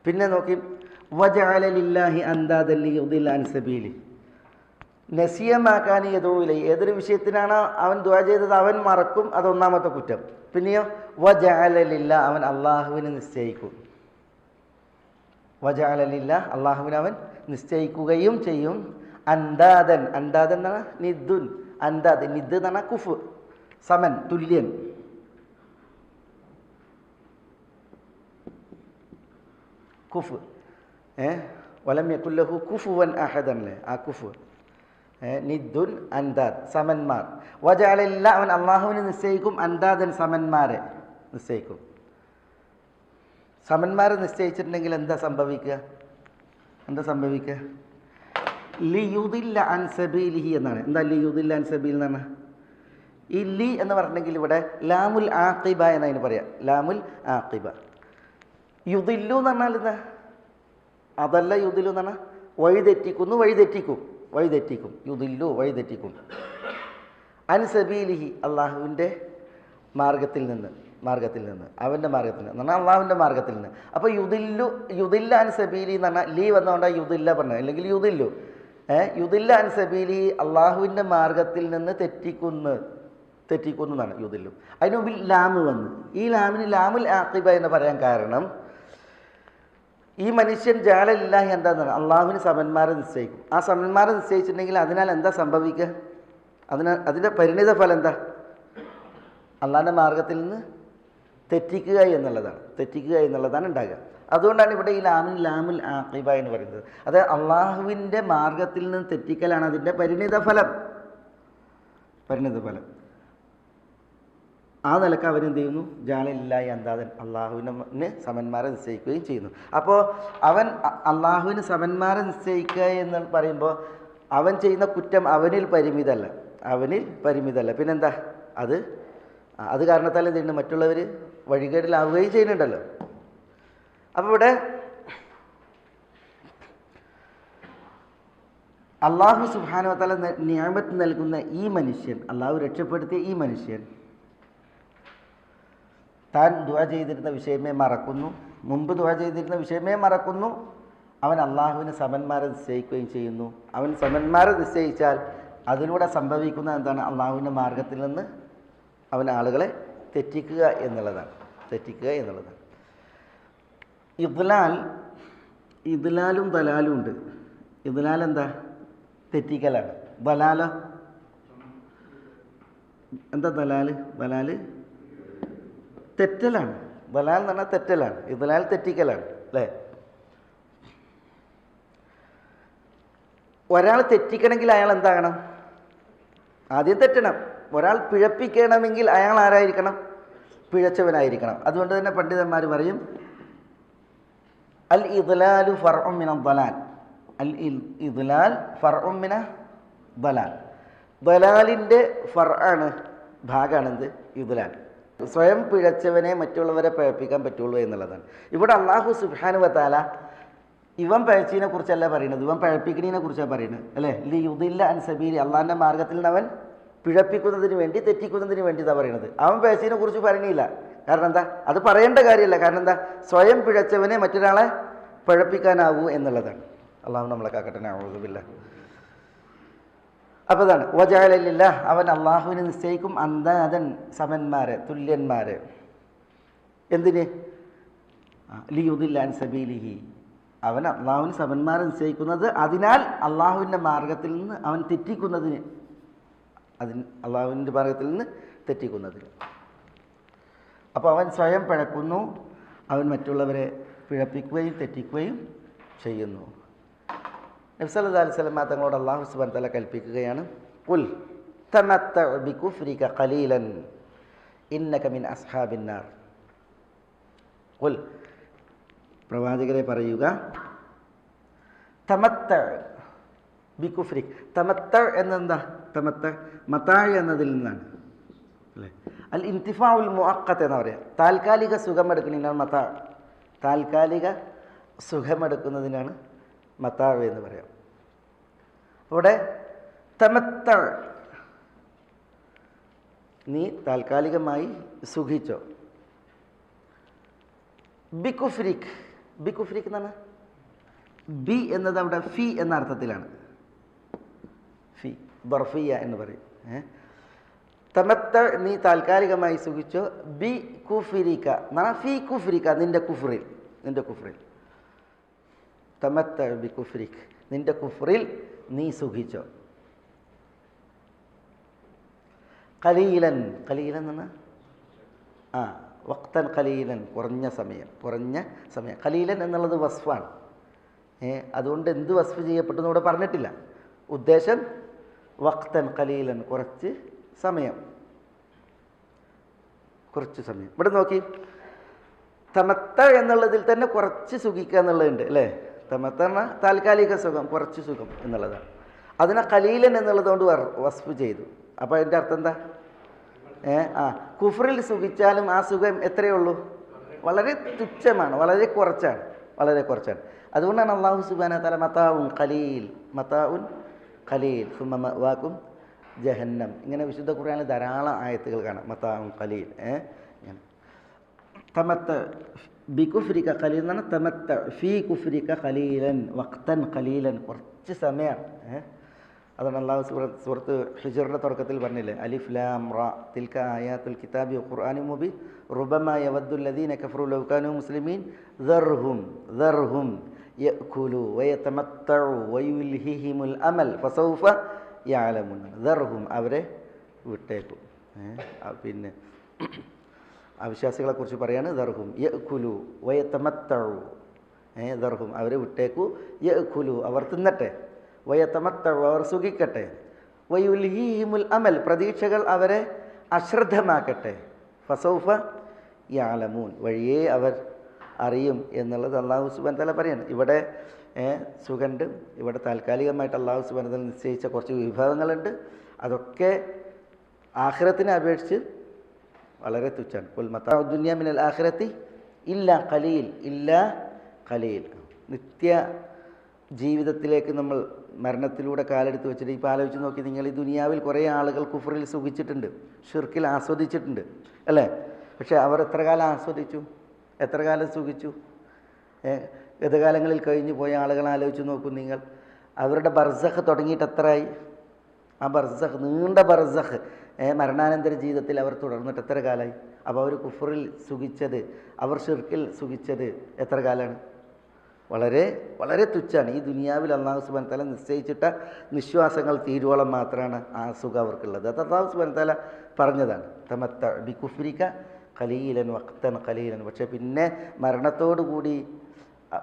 പിന്നെ നോക്കി വജഅല ലില്ലാഹി അൻദാദൻ ലിയുദില്ല അൻ സബീലി. നസിയമാക്കാനി യദൂഇ, ഏതൊരു വിഷയത്തിനാണ് അവൻ ദുആ ചെയ്തത് അവൻ മറക്കും, അതൊന്നാമത്തെ കുറ്റം. പിന്നെയോ വജഅല ലില്ലാ, അവൻ അള്ളാഹുവിനെ നിശ്ചയിക്കും. വജഅല ലില്ലാ, അള്ളാഹുവിനെ അവൻ നിശ്ചയിക്കുകയും ചെയ്യും. അൻദാദൻ എന്ന് പറഞ്ഞാൽ നിദ്ദുൻ, അൻദാദ് നിദ് എന്ന് പറഞ്ഞാൽ കുഫ്, സമൻ, തുല്യൻ. കുഫ് വലം യകുൽ ലഹു കുഫുവൻ അഹദൻ, അല്ലേ ആ കുഫ്. നിദ്ദുൻ അൻദാദ്, സമന്മാർ. വജഅലല്ല, അവൻ അള്ളാഹുവിനെ നിശ്ചയിക്കും. അൻദാദൻ, സമന്മാരെ നിശ്ചയിക്കും. സമന്മാരെ നിശ്ചയിച്ചിട്ടുണ്ടെങ്കിൽ എന്താ സംഭവിക്കുക? ലിയുദില്ല അൻ സബീലിഹി എന്നാണ്. എന്താ ലിയുദില്ല അൻ സബീൽ എന്ന് പറഞ്ഞാൽ? ഈ ലി എന്ന് പറഞ്ഞിട്ടുണ്ടെങ്കിൽ ഇവിടെ ലാമുൽ ആഖിബ എന്നതിന് പറയാം. ലാമുൽ ആഖിബ. യുദില്ലു എന്ന് പറഞ്ഞാൽ എന്താ? അതല്ല യുദില്ലു എന്ന് പറഞ്ഞാൽ വഴിതെറ്റിക്കും. യുദില്ലു, വഴിതെറ്റിക്കും. അൻ സബീലിഹി, അള്ളാഹുവിൻ്റെ മാർഗത്തിൽ നിന്ന്, അവൻ്റെ മാർഗത്തിൽ നിന്ന് പറഞ്ഞാൽ അള്ളാഹുവിൻ്റെ മാർഗത്തിൽ നിന്ന്. അപ്പോൾ യുദില്ല അൻ സബീലി എന്ന് പറഞ്ഞാൽ ലീ വന്നുകൊണ്ടാണ് യുദില്ല പറഞ്ഞത്, അല്ലെങ്കിൽ യുദില്ല അൻ സബീലി, അള്ളാഹുവിൻ്റെ മാർഗത്തിൽ നിന്ന് തെറ്റിക്കുന്നു എന്നാണ് യുദില്ലു. അതിന് മുമ്പിൽ ലാമ് വന്നു. ഈ ലാമിന് ലാമുൽ ആഖിബ എന്ന് പറയാൻ കാരണം ഈ മനുഷ്യൻ ജഅലലില്ലാഹി എന്താണെന്നാണ്, അള്ളാഹുവിന് സമന്മാരെ നിശ്ചയിക്കും. ആ സമന്മാരെ നിശ്ചയിച്ചിട്ടുണ്ടെങ്കിൽ അതിനാൽ എന്താ സംഭവിക്കുക? അതിൻ്റെ പരിണിത ഫലം എന്താ? അള്ളാഹിൻ്റെ മാർഗത്തിൽ നിന്ന് തെറ്റിക്കുക എന്നുള്ളതാണ് ഉണ്ടാകുക. അതുകൊണ്ടാണ് ഇവിടെ ഈ ലാമുൽ ആഖിബ എന്ന് പറയുന്നത്. അത് അള്ളാഹുവിൻ്റെ മാർഗത്തിൽ നിന്ന് തെറ്റിക്കലാണ് അതിൻ്റെ പരിണിത ഫലം. ആ നിലക്ക് അവനെന്ത് ചെയ്യുന്നു? ജാലില്ലാഹി അന്താദൻ, അള്ളാഹുവിന് സമന്മാരെ നിശ്ചയിക്കുകയും ചെയ്യുന്നു. അപ്പോൾ അവൻ അള്ളാഹുവിന് സമന്മാരെ നിശ്ചയിക്കുക എന്ന് പറയുമ്പോൾ അവൻ ചെയ്യുന്ന കുറ്റം അവനിൽ പരിമിതമല്ല. പിന്നെന്താ? അത് കാരണത്താൽ എന്ത് ചെയ്യുന്നു? മറ്റുള്ളവർ വഴികേടിലാവുകയും ചെയ്യുന്നുണ്ടല്ലോ. അപ്പോൾ ഇവിടെ അള്ളാഹു സുബ്ഹാനഹു വ തആല നിഅമത്ത് നൽകുന്ന ഈ മനുഷ്യൻ, അള്ളാഹു രക്ഷപ്പെടുത്തിയ ഈ മനുഷ്യൻ താൻ ദുആ ചെയ്തിരുന്ന വിഷയമേ മറക്കുന്നു, മുമ്പ് ദുആ ചെയ്തിരുന്ന വിഷയമേ മറക്കുന്നു. അവൻ അള്ളാഹുവിന് സമന്മാരെ നിശ്ചയിക്കുകയും ചെയ്യുന്നു. അവൻ സമന്മാരെ നിശ്ചയിച്ചാൽ അതിലൂടെ സംഭവിക്കുന്ന എന്താണ്? അള്ളാഹുവിൻ്റെ മാർഗത്തിൽ നിന്ന് അവൻ ആളുകളെ തെറ്റിക്കുക എന്നുള്ളതാണ്. ഇദ്ലാലും ദലാലും ഉണ്ട്. ഇദ്ലാൽ എന്താ? തെറ്റിക്കലാണ്. ദലാലോ എന്താ? ദലാൽ തെറ്റലാണ്. ദലാൽ എന്ന് പറഞ്ഞാൽ തെറ്റലാണ്. ഇദ്ലാൽ തെറ്റിക്കലാണ് അല്ലേ? ഒരാൾ തെറ്റിക്കണമെങ്കിൽ അയാൾ എന്താകണം? ആദ്യം തെറ്റണം. ഒരാൾ പിഴപ്പിക്കണമെങ്കിൽ അയാൾ ആരായിരിക്കണം? പിഴച്ചവനായിരിക്കണം. അതുകൊണ്ട് തന്നെ പണ്ഡിതന്മാർ പറയും അൽ ഇദ്ലാലു ഫർഉൻ മിന ദലാൽ. ദലാലിൻ്റെ ഫർആണ്, ഭാഗമാണെന്ത്? ഇദ്ലാൽ. സ്വയം പിഴച്ചവനെ മറ്റുള്ളവരെ പിഴപ്പിക്കാൻ പറ്റുള്ളൂ എന്നുള്ളതാണ്. ഇവിടെ അല്ലാഹു സുബ്ഹാനഹു വ തആല ഇവൻ പിഴച്ചതിനെ കുറിച്ചല്ല പറയുന്നത്, ഇവൻ പിഴപ്പിക്കുന്നതിനെ കുറിച്ചാണ് പറയുന്നത് അല്ലേ? ലിയുദില്ല അൻ സബീലി, അള്ളാഹിൻ്റെ മാർഗത്തിൽ നിന്ന് അവൻ പിഴപ്പിക്കുന്നതിന് വേണ്ടി, തെറ്റിക്കുന്നതിന് വേണ്ടി ഇതാ പറയുന്നത്. അവൻ പിഴച്ചതിനെ കുറിച്ച് പറയണില്ല. കാരണം എന്താ? അത് പറയേണ്ട കാര്യമല്ല. കാരണം എന്താ? സ്വയം പിഴച്ചവനെ മറ്റൊരാളെ പിഴപ്പിക്കാനാവൂ എന്നുള്ളതാണ്. അള്ളാഹു നമ്മളെ കാക്കട്ടെ. നഊദു ബില്ലാഹ്. അപ്പോൾ അതാണ് വജഅലലില്ല, അവൻ അള്ളാഹുവിനെ നിശ്ചയിക്കും അന്താദൻ, സമന്മാരെ, തുല്യന്മാരെ. എന്തിന്? ലിയുദില്ല അൻ സബീലിഹി, അവൻ അള്ളാഹുവിന് സമന്മാരെ നിശ്ചയിക്കുന്നത് അതിനാൽ അള്ളാഹുവിൻ്റെ മാർഗത്തിൽ നിന്ന് അവൻ തെറ്റിക്കുന്നതിന്, അള്ളാഹുവിൻ്റെ മാർഗത്തിൽ നിന്ന് തെറ്റിക്കുന്നതിന്. അപ്പോൾ അവൻ സ്വയം പിഴക്കുന്നു, അവൻ മറ്റുള്ളവരെ പിഴപ്പിക്കുകയും തെറ്റിക്കുകയും ചെയ്യുന്നു. നബി സല്ലല്ലാഹു അലൈഹി വസല്ലം തങ്ങളോട് അല്ലാഹു സുബ്ഹാനഹു വ തആല കൽപ്പിക്കുകയാണ്, ഖുൽ തമത്തഉ ബികുഫ്രിക ഖലീലൻ ഇന്നക മിൻ അസ്ഹാബിന്നാർ. ഖുൽ, പ്രവാചകരെ പറയുക, തമത്തഉ ബികുഫ്രിക. തമത്തഉ എന്നെന്താ? മതാഅ് എന്നതിൽ നിന്നാണ് അല്ലേ? അൽ ഇന്തിഫാഉൽ മുഅഖത്ത് എന്ന് പറയാം. താൽക്കാലിക സുഖമെടുക്കുന്നതിനാണ് മതാഅ്. താൽക്കാലിക സുഖമെടുക്കുന്നതിനാണ് മതാഅ് എന്ന് പറയാം. അവിടെ തമത്തഅ്, നീ താൽക്കാലികമായി സുഖിച്ചോ. ബികുഫ്രിക് എന്ന് പറഞ്ഞാൽ ബി എന്നത് അവിടെ ഫി എന്ന അർത്ഥത്തിലാണ്. ഫി ദർഫിയ എന്ന് പറയും. തമത്തഅ്, നീ താൽക്കാലികമായി സുഖിച്ചോ. ബി കുഫ്രിക എന്നാ ഫി കുഫ്രിക, നിന്റെ കുഫ്റിൽ. തമത്തഅ് ബി കുഫ്രിക്, നിന്റെ കുഫ്റിൽ നീ സുഖിച്ചോ. ഖലീലൻ എന്ന് പറഞ്ഞാൽ വഖ്തൻ ഖലീലൻ, കുറഞ്ഞ സമയം. ഖലീലൻ എന്നുള്ളത് വസ്ഫാണ്. അതുകൊണ്ട് എന്ത് വസ്ഫ് ചെയ്യപ്പെട്ടു എന്ന് ഇവിടെ പറഞ്ഞിട്ടില്ല. ഉദ്ദേശം വഖ്തൻ ഖലീലൻ, കുറച്ച് സമയം. ഇവിടെ നോക്കി, തമത്തഅ് എന്നുള്ളതിൽ തന്നെ കുറച്ച് സുഖിക്കുക എന്നുള്ളതുണ്ട് അല്ലേ? തമത്തഅ് പറഞ്ഞാൽ താൽക്കാലിക സുഖം, കുറച്ച് സുഖം എന്നുള്ളതാണ്. അതിനെ ഖലീലൻ എന്നുള്ളതുകൊണ്ട് വസ്ഫ് ചെയ്തു. അപ്പോൾ അതിൻ്റെ അർത്ഥം എന്താ? കുഫറിൽ സുഖിച്ചാലും ആ സുഖം എത്രയേ ഉള്ളൂ? വളരെ തുച്ഛമാണ്, വളരെ കുറച്ചാണ്. അതുകൊണ്ടാണ് അല്ലാഹു സുബ്ഹാനഹു വ തആല മതാഉൻ ഖലീൽ സുമ്മ മഅവാകും ജഹന്നം, ഇങ്ങനെ വിശുദ്ധ ഖുർആനിൽ ധാരാളം ആയത്തുകൾ കാണാം. മതാഉൻ ഖലീൽ. തമത്തഅ് ബികുഫ്രിക ഖലീൽ എന്നാണ്. തമത്തഅ് ഫീ കുഫ്രിക ഖലീലൻ വഖ്തൻ ഖലീലൻ, കുറച്ച് സമയമാണ്. അതാണ് അല്ലാഹു സൂറത്ത് ഹിജ്റിന്റെ തുടക്കത്തിൽ പറഞ്ഞില്ലേ, അലിഫ് ലാം റാ തിൽക ആയാത്തുൽ കിതാബി വഖുർആനിൻ മുബീൻ റുബമാ യവദ്ദു അല്ലദീന കഫറൂ ലൗ കാനൂ മുസ്ലിമീൻ ദർഹും യഅ്കുലു വയതമത്തഉ വയുൽഹിഹിമുൽ അമൽ ഫസൗഫ യഅലമുൻ. ദർഹും, അവരെ വിട്ടേക്കും. പിന്നെ അവിശ്വാസികളെക്കുറിച്ച് പറയാണ് ദർഹും യഅ്കുലു വയതമത്തഉ. ദർഹും അവരെ വിട്ടേക്കൂ, യഅ്കുലു അവർ തിന്നട്ടെ, വയതമത്തഉ അവർ സുഖിക്കട്ടെ, വയുൽഹീഹിമുൽ അമൽ പ്രതീക്ഷകൾ അവരെ അശ്രദ്ധമാക്കട്ടെ, ഫസൗഫ യഅലമൂൻ വഴിയേ അവർ അറിയും എന്നുള്ളത് അല്ലാഹു സുബ്ഹാനഹു വ തആല പറയാണ്. ഇവിടെ സുഖമുണ്ട്, ഇവിടെ താൽക്കാലികമായിട്ട് അല്ലാഹു സുബ്ഹാനഹു വ തആല നിശ്ചയിച്ച കുറച്ച് വിഭവങ്ങളുണ്ട്. അതൊക്കെ ആഖിറത്തിനെ അപേക്ഷിച്ച് വളരെ തുച്ഛമാണ്. ഖുൽ മതാഉ ദുനിയ മിനൽ ആഖിറത്തി ഇല്ലാ ഖലീൽ, ഇല്ലാ ഖലീൽ. നിത്യ ജീവിതത്തിലേക്ക് നമ്മൾ മരണത്തിലൂടെ കാലെടുത്ത് വെച്ചിട്ട് ഇപ്പോൾ ആലോചിച്ച് നോക്കി നിങ്ങൾ, ഈ ദുനിയാവിൽ കുറേ ആളുകൾ കുഫറിൽ സുഖിച്ചിട്ടുണ്ട്, ഷിർക്കിൽ ആസ്വദിച്ചിട്ടുണ്ട് അല്ലേ? പക്ഷേ അവർ എത്ര കാലം ആസ്വദിച്ചു, എത്ര കാലം സുഖിച്ചു? ഗതകാലങ്ങളിൽ കഴിഞ്ഞു പോയ ആളുകൾ ആലോചിച്ച് നോക്കൂ നിങ്ങൾ. അവരുടെ ബർസഖ് തുടങ്ങിയിട്ട് എത്രയായി? ആ ബർസഖ്, നീണ്ട ബർസഖ്, മരണാനന്തര ജീവിതത്തിൽ അവർ തുടർന്നിട്ട് എത്ര കാലമായി? അപ്പോൾ അവർ കുഫറിൽ സുഖിച്ചത്, അവർ ഷിർക്കിൽ സുഖിച്ചത് എത്ര കാലമാണ്? വളരെ വളരെ തുച്ഛമാണ്. ഈ ദുനിയാവിൽ അല്ലാഹു സുബ്ഹാനഹു വ തആല നിശ്ചയിച്ചിട്ട നിശ്വാസങ്ങൾ തീരുവോളം മാത്രമാണ് ആ സുഖം അവർക്കുള്ളത്. അത് അല്ലാഹു സുബ്ഹാനഹു വ തആല പറഞ്ഞതാണ്. തമത്ത ബി കുഫ്രിക ഖലീലൻ വഖ്തൻ ഖലീലൻ. പക്ഷേ പിന്നെ മരണത്തോടു കൂടി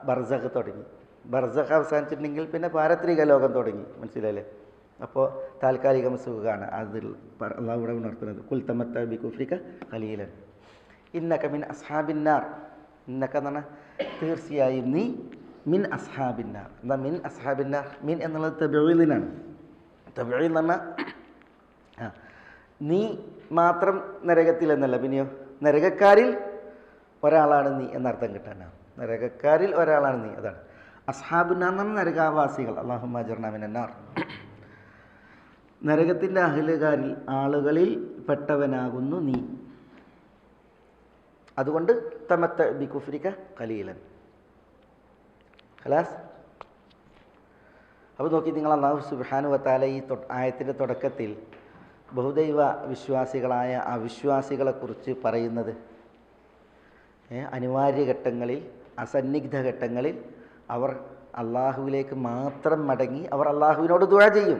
ബർസഖ് തുടങ്ങി. ബർസഖ് അവസാനിച്ചിട്ടുണ്ടെങ്കിൽ പിന്നെ പാരത്രിക ലോകം തുടങ്ങി. മനസ്സിലായില്ലേ? അപ്പോൾ താൽക്കാലികം സുഖമാണ് അതിൽ അല്ലാഹു ഇവിടെ ഉണർത്തുന്നത്. കുൽ തമത്ത ബി കുഫ്രിക ഖലീലൻ ഇന്നക മിൻ അസ്ഹാബിന്നാർ. ഇന്നക എന്ന് പറഞ്ഞാൽ തീർച്ചയായും നീ മിൻ അസ്ഹാബിന്നാർ. എന്താ മിൻ അസ്ഹാബിന്നാർ? മിൻ എന്നുള്ളത് തബഈലിനാണ്. തബഈൽ എന്ന് പറഞ്ഞാൽ നീ മാത്രം നരകത്തിൽ എന്നല്ല, പിന്നെയോ നരകക്കാരിൽ ഒരാളാണ് നീ എന്നർത്ഥം കിട്ടാനാണ്. നരകക്കാരിൽ ഒരാളാണ് നീ, അതാണ് അസ്ഹാബുന്നാർ എന്ന് പറഞ്ഞാൽ നരകാവാസികൾ. അല്ലാഹുമ്മ അജിർനാ മിനന്നാർ. നരകത്തിൻ്റെ അഹ്ലുകാരിൽ ആളുകളിൽ പെട്ടവനാകുന്നു നീ. അതുകൊണ്ട് തമത്ത ബി കുഫ്രിക ഖലീലൻ. ഖലാസ്. അപ്പോൾ നോക്കി നിങ്ങൾ, അല്ലാഹു സുബ്ഹാനഹു വ തആല ഈ ആയത്തിൻ്റെ തുടക്കത്തിൽ ബഹുദൈവ വിശ്വാസികളായ അവിശ്വാസികളെക്കുറിച്ച് പറയുന്നത് അനിവാര്യ ഘട്ടങ്ങളിൽ, അസന്നിഗ്ധ ഘട്ടങ്ങളിൽ അവർ അള്ളാഹുവിലേക്ക് മാത്രം മടങ്ങി അവർ അള്ളാഹുവിനോട് ദുആ ചെയ്യും.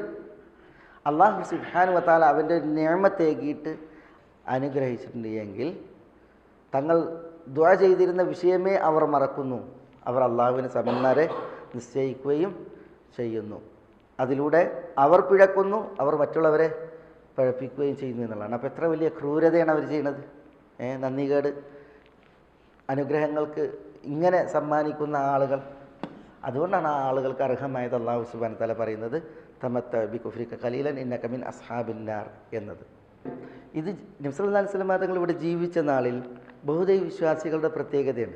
അള്ളാഹു സുബ്ഹാനഹു വ തആല അവൻ്റെ നിഅമത്തേകിയിട്ട് അനുഗ്രഹിച്ചിട്ടുണ്ട് എങ്കിൽ തങ്ങൾ ദുആ ചെയ്തിരുന്ന വിഷയമേ അവർ മറക്കുന്നു. അവർ അള്ളാഹുവിന് സമന്മാരെ നിശ്ചയിക്കുകയും ചെയ്യുന്നു. അതിലൂടെ അവർ പിഴക്കുന്നു, അവർ മറ്റുള്ളവരെ പഴപ്പിക്കുകയും ചെയ്യുന്നു എന്നുള്ളതാണ്. അപ്പോൾ എത്ര വലിയ ക്രൂരതയാണ് അവർ ചെയ്യുന്നത്. നന്ദികേട് അനുഗ്രഹങ്ങൾക്ക് ഇങ്ങനെ സമ്മാനിക്കുന്ന ആളുകൾ. അതുകൊണ്ടാണ് ആ ആളുകൾക്ക് അർഹമായത് അല്ലാഹു സുബ്ഹാനഹു വ തആല പറയുന്നത് തമത്ത ബി കുഫ്രിക ഖലീലൻ ഇന്നക മിൻ അസ്ഹാബിന്നാർ എന്നത്. ഇത് നബി സല്ലല്ലാഹു അലൈഹി വസല്ലം തങ്ങൾ ഇവിടെ ജീവിച്ച നാളിൽ ബഹുദൈവ വിശ്വാസികളുടെ പ്രത്യേകതയാണ്.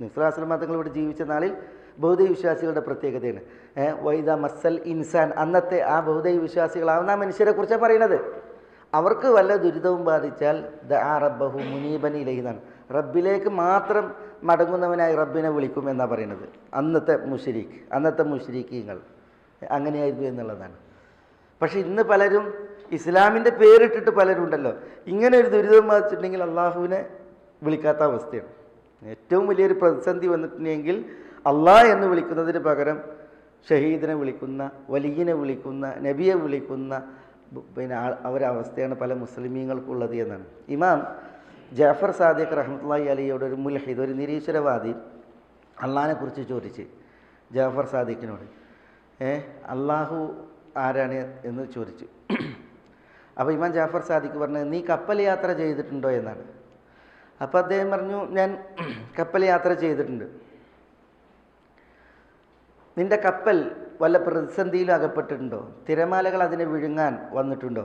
നബി സല്ലല്ലാഹു അലൈഹി വസല്ലം തങ്ങൾ ഇവിടെ ജീവിച്ച നാളിൽ ബഹുദൈവ വിശ്വാസികളുടെ പ്രത്യേകതയാണ്. വൈദ മസ്സൽ ഇൻസാൻ, അന്നത്തെ ആ ബഹുദൈവ വിശ്വാസികളാവുന്ന ആ മനുഷ്യരെ കുറിച്ചാണ് പറയുന്നത്. അവർക്ക് വല്ല ദുരിതവും ബാധിച്ചാൽ ദഅ റബ്ബഹു മുനീബൻ ഇലൈഹി എന്നാണ്, റബ്ബിലേക്ക് മാത്രം മടങ്ങുന്നവനായി റബ്ബിനെ വിളിക്കും എന്നാണ് പറയുന്നത്. അന്നത്തെ മുശ്രിക്കീങ്ങൾ അങ്ങനെയായിരുന്നു എന്നുള്ളതാണ്. പക്ഷെ ഇന്ന് പലരും ഇസ്ലാമിൻ്റെ പേരിട്ടിട്ട് പലരും ഉണ്ടല്ലോ, ഇങ്ങനെ ഒരു ദുരിതം ബാധിച്ചിട്ടുണ്ടെങ്കിൽ അള്ളാഹുവിനെ വിളിക്കാത്ത അവസ്ഥയാണ്. ഏറ്റവും വലിയൊരു പ്രതിസന്ധി വന്നിട്ടുണ്ടെങ്കിൽ അള്ളാഹ് എന്ന് വിളിക്കുന്നതിന് പകരം ഷഹീദിനെ വിളിക്കുന്ന, വലിയനെ വിളിക്കുന്ന, നബിയെ വിളിക്കുന്ന പിന്നെ ഒരവസ്ഥയാണ് പല മുസ്ലിമീങ്ങൾക്കുള്ളത് എന്നാണ്. ഇമാം ജാഫർ സാദിഖ് റഹ്മത്തുള്ളാഹി അലൈഹിയോട് ഒരു മുൽഹിദ്, ഒരു നിരീശ്വരവാദി അള്ളാഹിനെ കുറിച്ച് ചോദിച്ച് ജാഫർ സാദിഖിനോട് അള്ളാഹു ആരാണ് എന്ന് ചോദിച്ചു. അപ്പോൾ ഇമാം ജാഫർ സാദിഖ് പറഞ്ഞത് നീ കപ്പൽ യാത്ര ചെയ്തിട്ടുണ്ടോ എന്നാണ്. അപ്പോൾ അദ്ദേഹം പറഞ്ഞു ഞാൻ കപ്പൽ യാത്ര ചെയ്തിട്ടുണ്ട്. നിൻ്റെ കപ്പൽ വല്ല പ്രതിസന്ധിയിലും അകപ്പെട്ടിട്ടുണ്ടോ? തിരമാലകൾ അതിനെ വിഴുങ്ങാൻ വന്നിട്ടുണ്ടോ?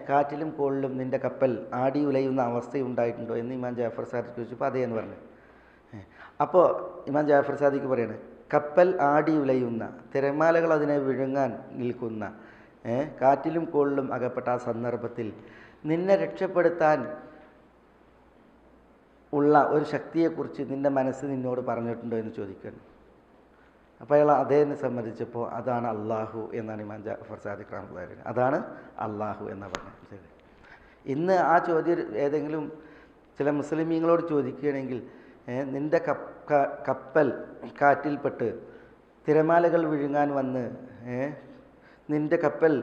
കാറ്റിലും കോളിലും നിൻ്റെ കപ്പൽ ആടി ഉലയുന്ന അവസ്ഥയുണ്ടായിട്ടുണ്ടോ എന്ന് ഇമാം ജാഫർ സാദിഖ് ചോദിച്ചപ്പോൾ അതേ എന്ന് പറഞ്ഞു. അപ്പോൾ ഇമാം ജാഫർ സാദിഖ് പറയാണ്, കപ്പൽ ആടി ഉലയുന്ന, തിരമാലകൾ അതിനെ വിഴുങ്ങാൻ നിൽക്കുന്ന, കാറ്റിലും കോളിലും അകപ്പെട്ട ആ സന്ദർഭത്തിൽ നിന്നെ രക്ഷപ്പെടുത്താൻ ഉള്ള ഒരു ശക്തിയെക്കുറിച്ച് നിൻ്റെ മനസ്സ് നിന്നോട് പറഞ്ഞിട്ടുണ്ടോ എന്ന് ചോദിക്കുന്നു. അപ്പോൾ അയാൾ അതേന്ന് സമ്മതിച്ചപ്പോൾ അതാണ് അള്ളാഹു എന്നാണ് ഇമാം ജാഫർ സാദിഖ് റഹ്മത്തുള്ളാഹി അലൈഹി, അതാണ് അള്ളാഹു എന്നാണ് പറഞ്ഞത്. ഇന്ന് ആ ചോദ്യം ഏതെങ്കിലും ചില മുസ്ലിമീങ്ങളോട് ചോദിക്കുകയാണെങ്കിൽ നിൻ്റെ കപ്പൽ കാറ്റിൽപ്പെട്ട് തിരമാലകൾ വിഴുങ്ങാൻ വന്ന് നിൻ്റെ കപ്പൽ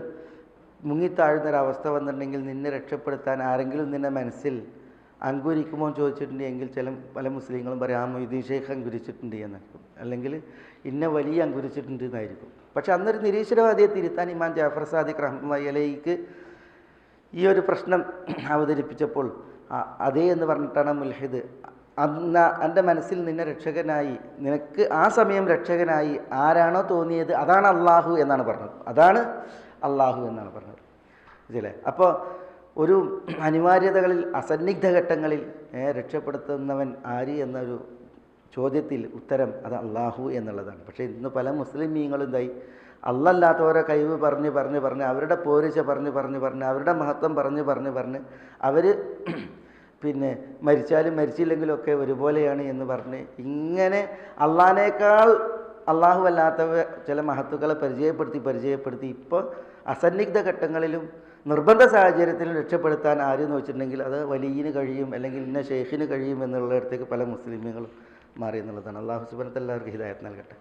മുങ്ങിത്താഴുന്നൊരവസ്ഥ വന്നിട്ടുണ്ടെങ്കിൽ നിന്നെ രക്ഷപ്പെടുത്താൻ ആരെങ്കിലും നിൻ്റെ മനസ്സിൽ അങ്കുരിക്കുമോ എന്ന് ചോദിച്ചിട്ടുണ്ട് എങ്കിൽ പല മുസ്ലിങ്ങളും പറയും ആ മൊയ്തീൻ ഷെയ്ഖ് അങ്കുരിച്ചിട്ടുണ്ട് എന്നായിരിക്കും, അല്ലെങ്കിൽ ഇന്ന വലിയ അങ്കുരിച്ചിട്ടുണ്ട് എന്നായിരിക്കും. പക്ഷെ അന്നൊരു നിരീശ്വരവാദിയെ തിരുത്താൻ ഇമാം ജാഫർ സാദിഖ് റഹ്മത്തുള്ളാഹി അലൈഹിക്ക് ഈ ഒരു പ്രശ്നം അവതരിപ്പിച്ചപ്പോൾ അതേ എന്ന് പറഞ്ഞിട്ടാണ് മുൽഹിദ്, എൻ്റെ മനസ്സിൽ നിന്നെ രക്ഷകനായി, നിനക്ക് ആ സമയം രക്ഷകനായി ആരാണോ തോന്നിയത് അതാണ് അള്ളാഹു എന്നാണ് പറഞ്ഞത്, അതാണ് അള്ളാഹു എന്നാണ് പറഞ്ഞത്. ഇതല്ലേ? അപ്പോൾ ഒരു അനിവാര്യതകളിൽ അസന്നിഗ്ധ ഘട്ടങ്ങളിൽ രക്ഷപ്പെടുത്തുന്നവൻ ആര് എന്നൊരു ചോദ്യത്തിൽ ഉത്തരം അത് അള്ളാഹു എന്നുള്ളതാണ്. പക്ഷേ ഇന്ന് പല മുസ്ലിമീങ്ങളും എന്തായി, അല്ലല്ലാത്തവരെ കഴിവ് പറഞ്ഞ് അവരുടെ പോരിച്ച പറഞ്ഞ് അവരുടെ മഹത്വം പറഞ്ഞ് അവർ പിന്നെ മരിച്ചാലും മരിച്ചില്ലെങ്കിലുമൊക്കെ ഒരുപോലെയാണ് എന്ന് പറഞ്ഞ് ഇങ്ങനെ അള്ളാഹിനേക്കാൾ അള്ളാഹു അല്ലാത്തവ ചില മഹത്തുക്കളെ പരിചയപ്പെടുത്തി ഇപ്പോൾ അസന്നിഗ്ധ ഘട്ടങ്ങളിലും നിർബന്ധ സാഹചര്യത്തിലും രക്ഷപ്പെടുത്താൻ ആരെന്ന് വെച്ചിട്ടുണ്ടെങ്കിൽ അത് വലിയന് കഴിയും, അല്ലെങ്കിൽ ഇന്ന ഷെയ്ഖിന് കഴിയും എന്നുള്ളിടത്തേക്ക് പല മുസ്ലിമുകളും മാറി എന്നുള്ളതാണ്. അള്ളാഹു സുബ്ഹാനഹു വ തആല എല്ലാവർക്കും ഹിദായത്ത് നൽകട്ടെ.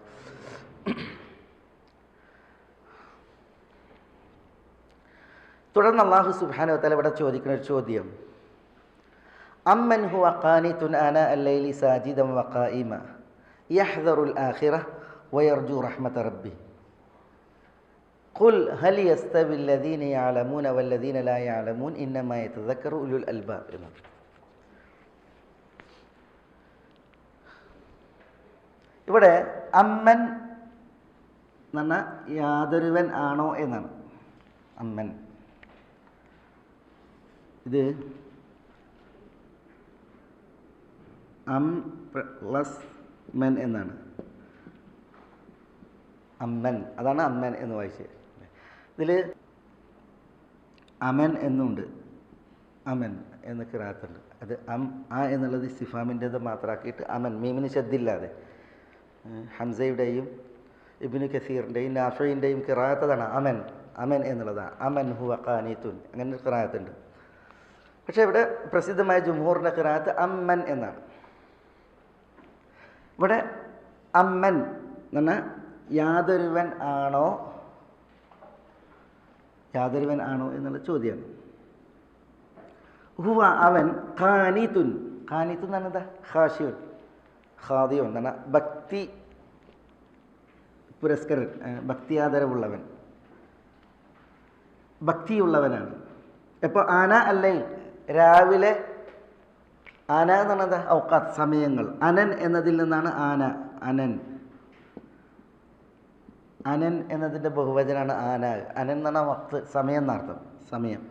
തുടർന്ന് അള്ളാഹു സുബ്ഹാനഹു വ തആല ഇവിടെ ചോദിക്കുന്ന ഒരു ചോദ്യം, അമ്മൻ ഹുവ ഖാനിതുൻ ആനാ അൽ-ലൈലി സാജിദൻ വഖായിമ യഹ്ദറുൽ ആഖിറ വയർജു റഹ്മത റബ്ബി ഖുൽ ഹൽ യസ്തവി അല്ലദീന യഅലമൂന വല്ലദീന ലാ യഅലമൂൻ ഇന്നമാ യതദക്കറു ഉലുൽ അൽബാബ് എന്ന്. ഇവിടെ അമ്മൻ എന്ന് പറഞ്ഞാൽ യാതൊരുവൻ ആണോ എന്നാണ്. അമ്മൻ ഇത് അം പ്ലസ് മെൻ എന്നാണ്. അമ്മൻ, അതാണ് അമ്മൻ എന്ന് വായിച്ചത്. ഇതിൽ അമൻ എന്നുണ്ട്, അമൻ എന്ന് ഖിറാഅത്തുണ്ട്. അത് എന്നുള്ളത് ഇസ്തിഫാമിൻ്റേത് മാത്രമാക്കിയിട്ട് അമൻ, മീമിന് ശദ്ദില്ലാതെ. ഹംസയുടെയും ഇബ്നു കസീറിൻ്റെയും നാഫിഈൻ്റെയും ഖിറാഅത്താണ് അമൻ എന്നുള്ളതാണ്. അമൻ ഹുവ ഖാനിതുൻ, അങ്ങനെ ഒരു ഖിറാഅത്തുണ്ട്. പക്ഷേ ഇവിടെ പ്രസിദ്ധമായ ജുംഹൂറിൻ്റെ ഖിറാഅത്ത് അമ്മൻ എന്നാണ്. ഇവിടെ അമ്മൻ എന്ന് പറഞ്ഞാൽ യാതൊരുവൻ ആണോ എന്നുള്ള ചോദ്യമാണ്. ഹുവ അവൻ ഖാനിതുൻ എന്ന് പറഞ്ഞാൽ എന്താ? ഖാശിയുൻ ഖാദിയുൻ എന്ന് പറഞ്ഞാൽ ഭക്തി പുരസ്കരൻ, ഭക്തി ആദരവുള്ളവൻ, ഭക്തിയുള്ളവനാണ്. എപ്പോൾ ആന അല്ലൈൽ, രാവിലെ. ആന എന്ന് പറഞ്ഞാൽ എന്താ? ഔഖാത്ത്, സമയങ്ങൾ. അനൻ എന്നതിൽ നിന്നാണ് അനൻ എന്നതിൻ്റെ ബഹുവചനാണ് ആന. അനൻ എന്ന് പറഞ്ഞാൽ വക്ത്, സമയം എന്നർത്ഥം, സമയം.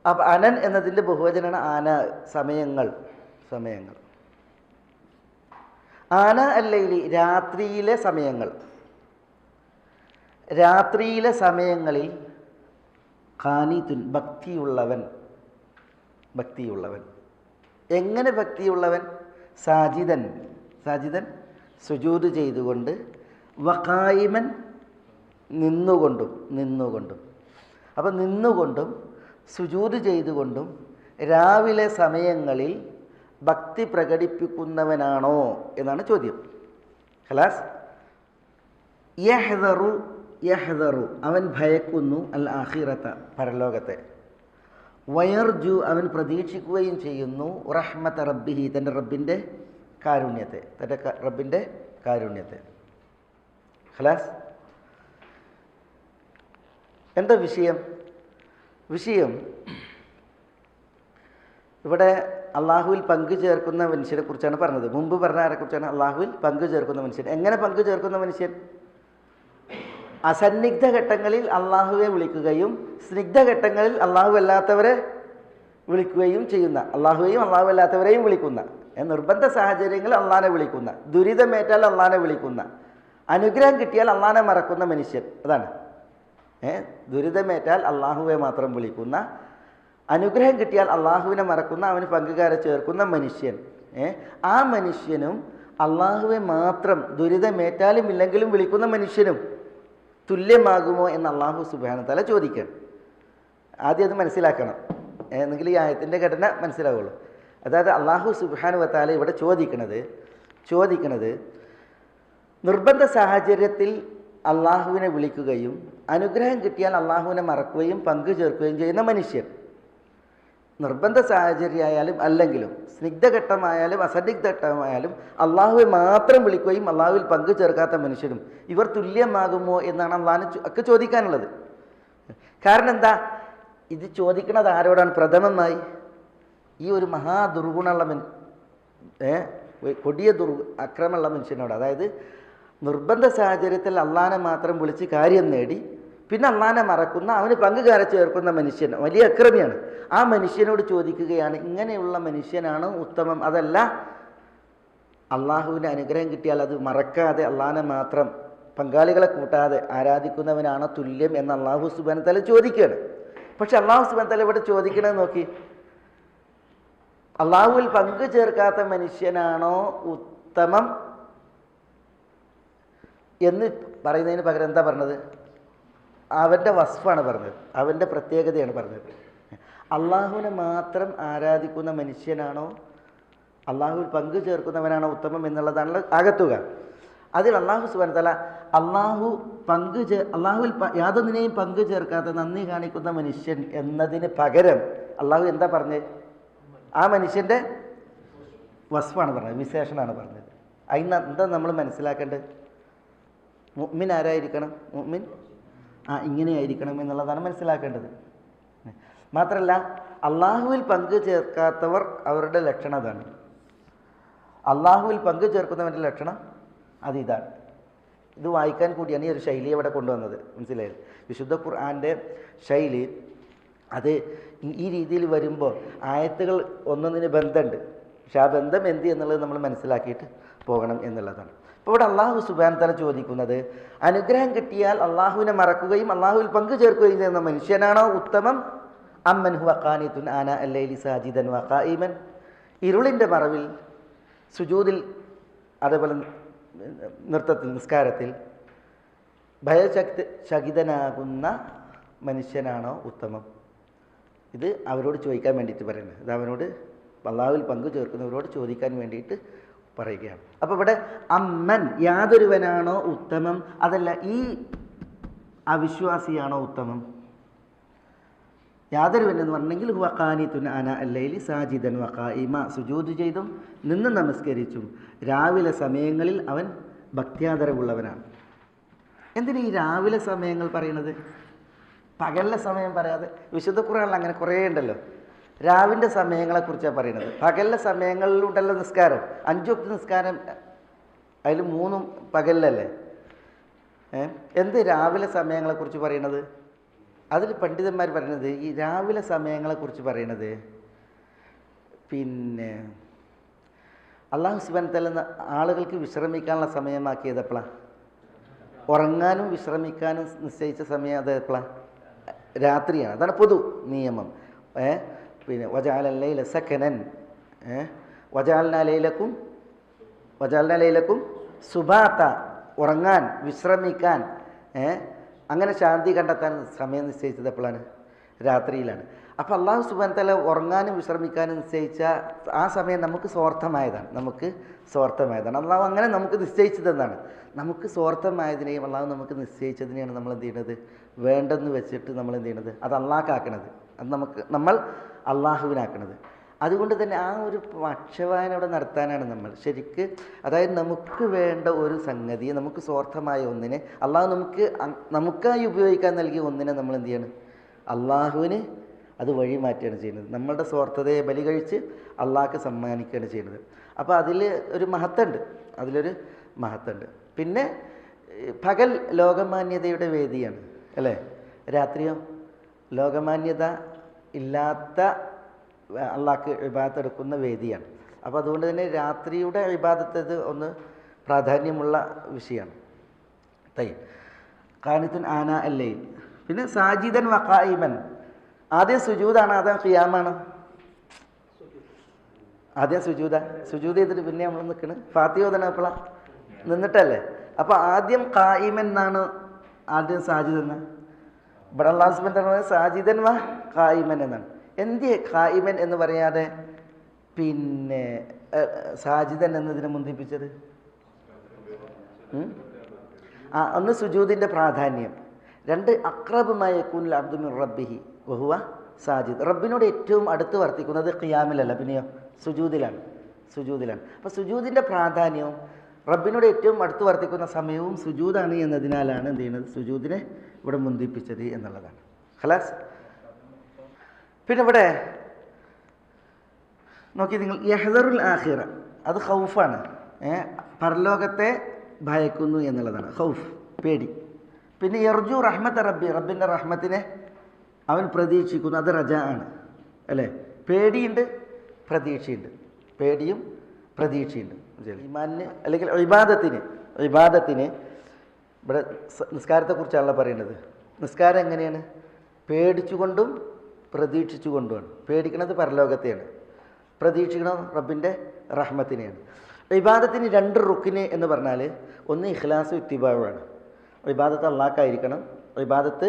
അപ്പം അനൻ എന്നതിൻ്റെ ബഹുവചനാണ് ആന, സമയങ്ങൾ. ആന അല്ലൈലി, രാത്രിയിലെ സമയങ്ങളിൽ ഖാനിതുൻ, ഭക്തിയുള്ളവൻ. എങ്ങനെ ഭക്തിയുള്ളവൻ? സാജിദൻ സുജൂദ് ചെയ്തുകൊണ്ട്, വഖായിമൻ നിന്നുകൊണ്ടും. അപ്പം നിന്നുകൊണ്ടും സുജൂദ് ചെയ്തുകൊണ്ടും രാവിലെ സമയങ്ങളിൽ ഭക്തി പ്രകടിപ്പിക്കുന്നവനാണോ എന്നാണ് ചോദ്യം. ഖലാസ്. യഹ്ദറു അവൻ ഭയക്കുന്നു, അൽ ആഖിറത പരലോകത്തെ. വയർജു അവൻ പ്രതീക്ഷിക്കുകയും ചെയ്യുന്നു, റഹ്മത റബ്ബിഹി തൻ്റെ റബ്ബിൻ്റെ കാരുണ്യത്തെ. ഖലാസ്. എന്താ വിഷയം? ഇവിടെ അള്ളാഹുവിൽ പങ്കു ചേർക്കുന്ന മനുഷ്യനെ കുറിച്ചാണ് പറഞ്ഞത്. മുമ്പ് പറഞ്ഞ ആരെക്കുറിച്ചാണ്? അള്ളാഹുവിൽ പങ്കു ചേർക്കുന്ന മനുഷ്യൻ. എങ്ങനെ പങ്കു ചേർക്കുന്ന മനുഷ്യൻ? അസന്നിഗ്ധ ഘട്ടങ്ങളിൽ അള്ളാഹുവെ വിളിക്കുകയും സ്നിഗ്ധ ഘട്ടങ്ങളിൽ അള്ളാഹു അല്ലാത്തവരെ വിളിക്കുകയും ചെയ്യുന്ന, അള്ളാഹുവെയും അള്ളാഹു അല്ലാത്തവരെയും വിളിക്കുന്ന, നിർബന്ധ സാഹചര്യങ്ങളിൽ അള്ളാഹിനെ വിളിക്കുന്ന, ദുരിതമേറ്റാൽ അള്ളാഹിനെ വിളിക്കുന്ന, അനുഗ്രഹം കിട്ടിയാൽ അള്ളാഹിനെ മറക്കുന്ന മനുഷ്യൻ. അതാണ് ദുരിതമേറ്റാൽ അള്ളാഹുവെ മാത്രം വിളിക്കുന്ന, അനുഗ്രഹം കിട്ടിയാൽ അള്ളാഹുവിനെ മറക്കുന്ന, അവന് പങ്കുകാരെ ചേർക്കുന്ന മനുഷ്യൻ. ആ മനുഷ്യനും അള്ളാഹുവെ മാത്രം ദുരിതമേറ്റാലും ഇല്ലെങ്കിലും വിളിക്കുന്ന മനുഷ്യനും തുല്യമാകുമോ എന്ന് അള്ളാഹു സുബ്ഹാനഹു വ തആല ചോദിക്കണം. ആദ്യം അത് മനസ്സിലാക്കണം, എന്നെങ്കിൽ ഈ ആയത്തിൻ്റെ ഘടന മനസ്സിലാവുള്ളൂ. അതായത് അള്ളാഹു സുബ്ഹാനഹു വ തആല ഇവിടെ ചോദിക്കുന്നത് നിർബന്ധ സാഹചര്യത്തിൽ അള്ളാഹുവിനെ വിളിക്കുകയും അനുഗ്രഹം കിട്ടിയാൽ അള്ളാഹുവിനെ മറക്കുകയും പങ്കു ചേർക്കുകയും ചെയ്യുന്ന മനുഷ്യൻ, നിർബന്ധ സാഹചര്യമായാലും അല്ലെങ്കിലും സ്നിഗ്ധഘട്ടമായാലും അസന്നിഗ്ധഘട്ടമായാലും അള്ളാഹുവെ മാത്രം വിളിക്കുകയും അള്ളാഹുവിൽ പങ്കു ചേർക്കാത്ത മനുഷ്യരും ഇവർ തുല്യമാകുമോ എന്നാണ് അള്ളാഹിന് ഒക്കെ ചോദിക്കാനുള്ളത്. കാരണം എന്താ, ഇത് ചോദിക്കുന്നത് ആരോടാണ്? പ്രഥമമായി ഈ ഒരു മഹാദുർഗുണമുള്ള കൊടിയ അക്രമമുള്ള മനുഷ്യനോട്. അതായത് നിർബന്ധ സാഹചര്യത്തിൽ അള്ളാഹിനെ മാത്രം വിളിച്ച് കാര്യം നേടി പിന്നെ അള്ളാഹിനെ മറക്കുന്ന, അവന് പങ്കുകാരെ ചേർക്കുന്ന മനുഷ്യൻ വലിയ അക്രമിയാണ്. ആ മനുഷ്യനോട് ചോദിക്കുകയാണ്, ഇങ്ങനെയുള്ള മനുഷ്യനാണ് ഉത്തമം, അതല്ല അള്ളാഹുവിൻ്റെ അനുഗ്രഹം കിട്ടിയാൽ അത് മറക്കാതെ അള്ളാഹിനെ മാത്രം പങ്കാളികളെ കൂട്ടാതെ ആരാധിക്കുന്നവനാണോ തുല്യം എന്ന് അള്ളാഹു സുബ്ഹാനഹു വ തആല ചോദിക്കുകയാണ്. പക്ഷെ അള്ളാഹു സുബ്ഹാനഹു വ തആല ഇവിടെ ചോദിക്കണത് നോക്കി, അള്ളാഹുവിൽ പങ്കു ചേർക്കാത്ത മനുഷ്യനാണോ ഉത്തമം എന്ന് പറയുന്നതിന് പകരം എന്താ പറഞ്ഞത്? അവൻ്റെ വസ്ഫാണ് പറഞ്ഞത്, അവൻ്റെ പ്രത്യേകതയാണ് പറഞ്ഞത്. അള്ളാഹുവിനെ മാത്രം ആരാധിക്കുന്ന മനുഷ്യനാണോ അള്ളാഹുവിൽ പങ്കു ചേർക്കുന്നവനാണോ ഉത്തമം എന്നുള്ളതാണല്ലോ ആകത്തുക. അതിൽ അള്ളാഹു സുബ്ഹാനഹു വ തആല അള്ളാഹുവിൽ യാതൊന്നിനെയും പങ്കു ചേർക്കാത്ത നന്ദി കാണിക്കുന്ന മനുഷ്യൻ എന്നതിന് പകരം അള്ളാഹു എന്താ പറഞ്ഞത്? ആ മനുഷ്യൻ്റെ വസ്ഫാണ് പറഞ്ഞത്, വിശേഷണമാണ് പറഞ്ഞത്. അതിന് എന്താ നമ്മൾ മനസ്സിലാക്കേണ്ടത്? മുഅ്മിൻ ആരായിരിക്കണം? മുഅ്മിൻ ഇങ്ങനെയായിരിക്കണം എന്നുള്ളതാണ് മനസ്സിലാക്കേണ്ടത്. മാത്രമല്ല അള്ളാഹുവിൽ പങ്കു ചേർക്കാത്തവർ അവരുടെ ലക്ഷണം അതാണ്. അള്ളാഹുവിൽ പങ്കു ചേർക്കുന്നവൻ്റെ ലക്ഷണം അതിതാണ്. ഇത് വായിക്കാൻ കൂടിയാണ് ഈ ഒരു ശൈലി ഇവിടെ കൊണ്ടുവന്നത്. മനസ്സിലായത്? വിശുദ്ധ ഖുർആൻ്റെ ശൈലി അത് ഈ രീതിയിൽ വരുമ്പോൾ ആയത്തുകൾ ഒന്നൊന്നിന് ബന്ധമുണ്ട്. പക്ഷെ ആ ബന്ധം എന്ത് എന്നുള്ളത് നമ്മൾ മനസ്സിലാക്കിയിട്ട് പോകണം എന്നുള്ളതാണ്. അപ്പോൾ ഇവിടെ അള്ളാഹു സുബ്ഹാനഹു വ തആല ചോദിക്കുന്നത്, അനുഗ്രഹം കിട്ടിയാൽ അള്ളാഹുവിനെ മറക്കുകയും അള്ളാഹുവിൽ പങ്കു ചേർക്കുകയും ചെയ്യുന്ന മനുഷ്യനാണോ ഉത്തമം? അമ്മൻ ഹുവ ഖാനിതുൻ ആനാ അല്ലൈലി സാജിദൻ വ ഖായിമൻ, ഇരുളിൻ്റെ മറവിൽ സുജൂദിൽ അതേപോലെ നൃത്തത്തിൽ നിസ്കാരത്തിൽ ഭയചകിതനാകുന്ന മനുഷ്യനാണോ ഉത്തമം? ഇത് അവരോട് ചോദിക്കാൻ വേണ്ടിയിട്ട് പറയുന്നത്. ഇത് അവനോട് അള്ളാഹുവിൽ പങ്കു ചേർക്കുന്നവരോട് ചോദിക്കാൻ വേണ്ടിയിട്ട് പറയുകയാണ്. അപ്പോൾ ഇവിടെ അമ്മൻ യാതൊരുവനാണോ ഉത്തമം, അതല്ല ഈ അവിശ്വാസിയാണോ ഉത്തമം? യാതൊരുവൻ എന്ന് പറഞ്ഞെങ്കിൽ ഹുവ ഖാനിതുൻ ആനാ അല്ലൈലി സാജിദൻ വ ഖായിമ, സുജൂദ് ചെയ്തും നിന്ന് നമസ്കരിച്ചും രാവിലെ സമയങ്ങളിൽ അവൻ ഭക്ത്യാദരവുള്ളവനാണ്. എന്തിനാ ഈ രാവിലെ സമയങ്ങൾ പറയുന്നത്? പകലിലെ സമയം പറയാതെ? വിശുദ്ധ ഖുർആനിൽ അങ്ങനെ കുറേ ഉണ്ടല്ലോ. രാവിൻ്റെ സമയങ്ങളെക്കുറിച്ചാണ് പറയുന്നത്. പകലിലെ സമയങ്ങളിലുണ്ടല്ലോ നിസ്കാരം, 5 വക്ത് നിസ്കാരം, അതിൽ 3 പകലിലല്ലേ. എന്ത് രാവിലെ സമയങ്ങളെക്കുറിച്ച് പറയണത്? അതിൽ പണ്ഡിതന്മാർ പറയുന്നത് ഈ രാവിലെ സമയങ്ങളെക്കുറിച്ച് പറയണത് പിന്നെ അള്ളാഹു സുബ്ഹാനഹു വ തആല ആളുകൾക്ക് വിശ്രമിക്കാനുള്ള സമയമാക്കിയത് എപ്പോഴാണ്? ഉറങ്ങാനും വിശ്രമിക്കാനും നിശ്ചയിച്ച സമയം അത് എപ്പോഴാണ്? രാത്രിയാണ്. അതാണ് പൊതു നിയമം. പിന്നെ വജഅല ലൈല സകനൻ, വജഅൽനാ ലൈലക്കും സുബാത, ഉറങ്ങാൻ വിശ്രമിക്കാൻ അങ്ങനെ ശാന്തി കണ്ടെത്താൻ സമയം നിശ്ചയിച്ചത് എപ്പോഴാണ്? രാത്രിയിലാണ്. അപ്പോൾ അള്ളാഹു സുബ്ഹാനഹു വ തആല ഉറങ്ങാനും വിശ്രമിക്കാനും നിശ്ചയിച്ച ആ സമയം നമുക്ക് സ്വാർത്ഥമായതാണ്. അള്ളാഹു അങ്ങനെ നമുക്ക് നിശ്ചയിച്ചതെന്നാണ്. നമുക്ക് സ്വാർത്ഥമായതിനെയും അള്ളാഹു നമുക്ക് നിശ്ചയിച്ചതിനെയാണ് നമ്മൾ എന്ത് ചെയ്യുന്നത്? വേണ്ടെന്ന് വെച്ചിട്ട് നമ്മൾ എന്ത് ചെയ്യണത്? അത് അള്ളാഹ്ക്കാക്കണത്, അത് നമ്മൾ അള്ളാഹുവിനാക്കണത്. അതുകൊണ്ട് തന്നെ ആ ഒരു പക്ഷവായന അവിടെ നടത്താനാണ് നമ്മൾ ശരിക്ക്. അതായത് നമുക്ക് വേണ്ട ഒരു സംഗതിയെ, നമുക്ക് സ്വാർത്ഥമായ ഒന്നിനെ, അള്ളാഹു നമുക്കായി ഉപയോഗിക്കാൻ നൽകിയ ഒന്നിനെ നമ്മൾ എന്ത് ചെയ്യണം? അള്ളാഹുവിന് അത് വഴി മാറ്റുകയാണ് ചെയ്യുന്നത്. നമ്മളുടെ സ്വാർത്ഥതയെ ബലി കഴിച്ച് അള്ളാഹ്ക്ക് സമ്മാനിക്കുകയാണ് ചെയ്യുന്നത്. അപ്പോൾ അതിലൊരു മഹത്തുണ്ട്. പിന്നെ പകൽ ലോകമാന്യതയുടെ വേദിയാണ് അല്ലേ? രാത്രിയോ ലോകമാന്യത ഇല്ലാത്ത അള്ളാഹ്ക്ക് ഇബാദത്ത് എടുക്കുന്ന വേദിയാണ്. അപ്പോൾ അതുകൊണ്ട് തന്നെ രാത്രിയുടെ ഇബാദത്ത് ഒന്ന് പ്രാധാന്യമുള്ള വിഷയമാണ്. ഖാനിതുൻ ആനാ അല്ലൈൽ. പിന്നെ സാജിദൻ വ ഖായിമൻ, ആദ്യം സുജൂദാണ്, ആദ്യം ഖിയാമാണ്? ആദ്യം സുജൂദ് ചെയ്തിട്ട് പിന്നെ നമ്മൾ നിൽക്കുന്നത് ഫാത്തിഹ ഓതണം എപ്പോഴാണ്? നിന്നിട്ടല്ലേ. അപ്പോൾ ആദ്യം ഖായിമൻ എന്നാണ്, ആദ്യം സാജിദ് എന്ന്. ഇവിടെ അല്ലാഹു സുബ്ഹാനഹു വ തആല സാജിദൻ വ ഖായിമൻ എന്നാണ്. എന്ത് ഖായിമൻ എന്ന് പറയാതെ പിന്നെ സാജിദൻ എന്നതിനെ മുന്തിപ്പിച്ചത്? ഒന്ന് സുജൂദിൻ്റെ പ്രാധാന്യം, 2 അഖ്റബു മാ യകൂനുൽ അബ്ദു മിൻ റബ്ബിഹി വഹുവ സാജിദ്. റബ്ബിനോട് ഏറ്റവും അടുത്ത് വർത്തിക്കുന്നത് ഖിയാമിലല്ല, പിന്നെയോ സുജൂദിലാണ്. അപ്പോൾ സുജൂദിൻ്റെ പ്രാധാന്യവും റബ്ബിനോട് ഏറ്റവും അടുത്ത് വർത്തിക്കുന്ന സമയവും സുജൂദാണ് എന്നതിനാലാണ് എന്ത് ചെയ്യുന്നത്, സുജൂദിനെ ഇവിടെ മുന്തിപ്പിച്ചത് എന്നുള്ളതാണ്. ഖലാസ്. പിന്നെ ഇവിടെ നോക്കി നിങ്ങൾ, യഹ്ദറുൽ ആഖിറ, അത് ഖൗഫാണ്, പരലോകത്തെ ഭയക്കുന്നു എന്നുള്ളതാണ് ഖൗഫ്, പേടി. പിന്നെ യർജു റഹ്മത്ത് റബ്ബി, റബ്ബിൻ്റെ റഹ്മത്തിനെ അവൻ പ്രതീക്ഷിക്കുന്നു, അത് റജ ആണ് അല്ലേ. പേടിയുണ്ട്, പ്രതീക്ഷയുണ്ട്, പേടിയും പ്രതീക്ഷയുണ്ട്. ഈമാനിന് അല്ലെങ്കിൽ ഇബാദത്തിന് ഇവിടെ നിസ്കാരത്തെക്കുറിച്ചാണല്ലോ പറയുന്നത്. നിസ്കാരം എങ്ങനെയാണ്? പേടിച്ചുകൊണ്ടും പ്രതീക്ഷിച്ചുകൊണ്ടുമാണ്. പേടിക്കുന്നത് പരലോകത്തെയാണ്, പ്രതീക്ഷിക്കണം റബ്ബിൻ്റെ റഹ്മത്തിനെയാണ്. ഇബാദത്തിന് 2 റുക്കിന് എന്ന് പറഞ്ഞാൽ, ഒന്ന് ഇഖ്ലാസും ഇത്തിബാഉമാണ്. ഇബാദത്ത് അള്ളാഹ്ക്കായിരിക്കണം. ഇബാദത്ത്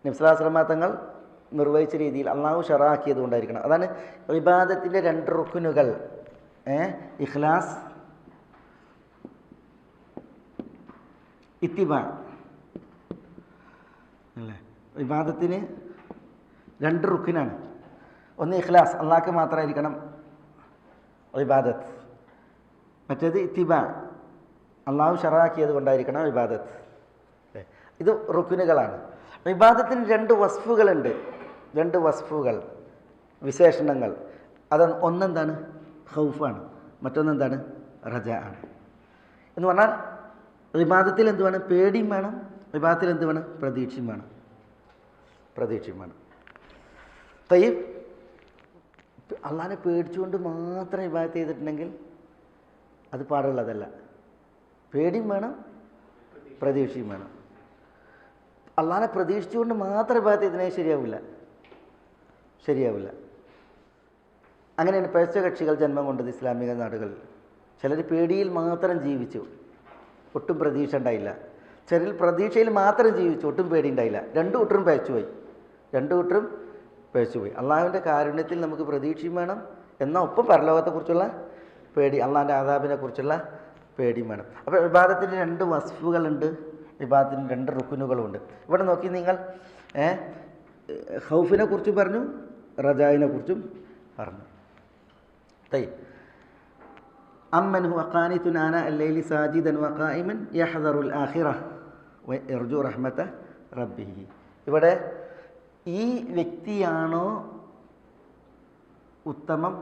നബി സ്വല്ലല്ലാഹു അലൈഹി വസല്ലം തങ്ങൾ നിർവഹിച്ച രീതിയിൽ അള്ളാഹു ഷറാക്കിയത് കൊണ്ടായിരിക്കണം. അതാണ് ഇബാദത്തിൻ്റെ 2 റുക്കുനുകൾ. ഇഖ്ലാസ്, ഇത്തിബാ അല്ലേ. ഇബാദത്തിന് 2 റുക്കിനാണ്. ഒന്ന് ഇഖ്ലാസ്, അള്ളാഹ്ക്ക് മാത്രമായിരിക്കണം ഇബാദത്ത്. മറ്റേത് ഇത്തിബാ, അള്ളാഹു ഷറാക്കിയത് കൊണ്ടായിരിക്കണം ഇബാദത്ത്. ഇത് റുക്കിനുകളാണ്. ഇബാദത്തിന് 2 വസ്ഫുകളുണ്ട്, 2 വസ്ഫുകൾ, വിശേഷണങ്ങൾ. അത് ഒന്നെന്താണ്? ഖൗഫാണ്. മറ്റൊന്നെന്താണ്? റജ ആണ്. എന്ന് പറഞ്ഞാൽ ഇബാദത്തിൽ എന്ത് വേണം? പേടിയും വേണം. ഇബാദത്തിൽ എന്ത് വേണം? പ്രതീക്ഷയും വേണം. തയ്യബ്, അള്ളാഹിനെ പേടിച്ചുകൊണ്ട് മാത്രം ഇബാദത്ത് ചെയ്തിട്ടുണ്ടെങ്കിൽ അത് പാടുള്ളതല്ല. പേടിയും വേണം, പ്രതീക്ഷയും വേണം. അള്ളാഹിനെ പ്രതീക്ഷിച്ചുകൊണ്ട് മാത്രം ഇബാദത്ത് ചെയ്തതിനെ ശരിയാവില്ല. അങ്ങനെയാണ് പഴച്ച കക്ഷികൾ ജന്മം കൊണ്ടത് ഇസ്ലാമിക നാടുകളിൽ. ചിലർ പേടിയിൽ മാത്രം ജീവിച്ചു, ഒട്ടും പ്രതീക്ഷ ഉണ്ടായില്ല. ചിലർ പ്രതീക്ഷയിൽ മാത്രം ജീവിച്ചു, ഒട്ടും പേടി ഉണ്ടായില്ല. 2 കൂട്ടരും പഴച്ചുപോയി. അള്ളാഹുവിൻ്റെ കാരുണ്യത്തിൽ നമുക്ക് പ്രതീക്ഷയും വേണം, എന്നാൽ ഒപ്പം പരലോകത്തെക്കുറിച്ചുള്ള പേടി, അള്ളാഹിൻ്റെ ആദാബിനെ കുറിച്ചുള്ള പേടിയും വേണം. അപ്പോൾ ഇബാദത്തിന് 2 വസ്ഫുകളുണ്ട്, ഇബാദത്തിന് 2 റുക്കുനുകളുണ്ട്. ഇവിടെ നോക്കി നിങ്ങൾ, ഖൗഫിനെ കുറിച്ച് പറഞ്ഞു, റജായിനെ കുറിച്ചും പറഞ്ഞു. അമ്മൻ ഹുവ ഖാനിതുൻ ആനാ അൽ-ലൈലി സാജിദൻ വഖായിമൻ യഹ്ദറുൽ ആഖിറ വയർജു റഹ്മത റബ്ബിഹി. ഇവിടെ ഈ വ്യക്തിയാണോ ഉത്തമം,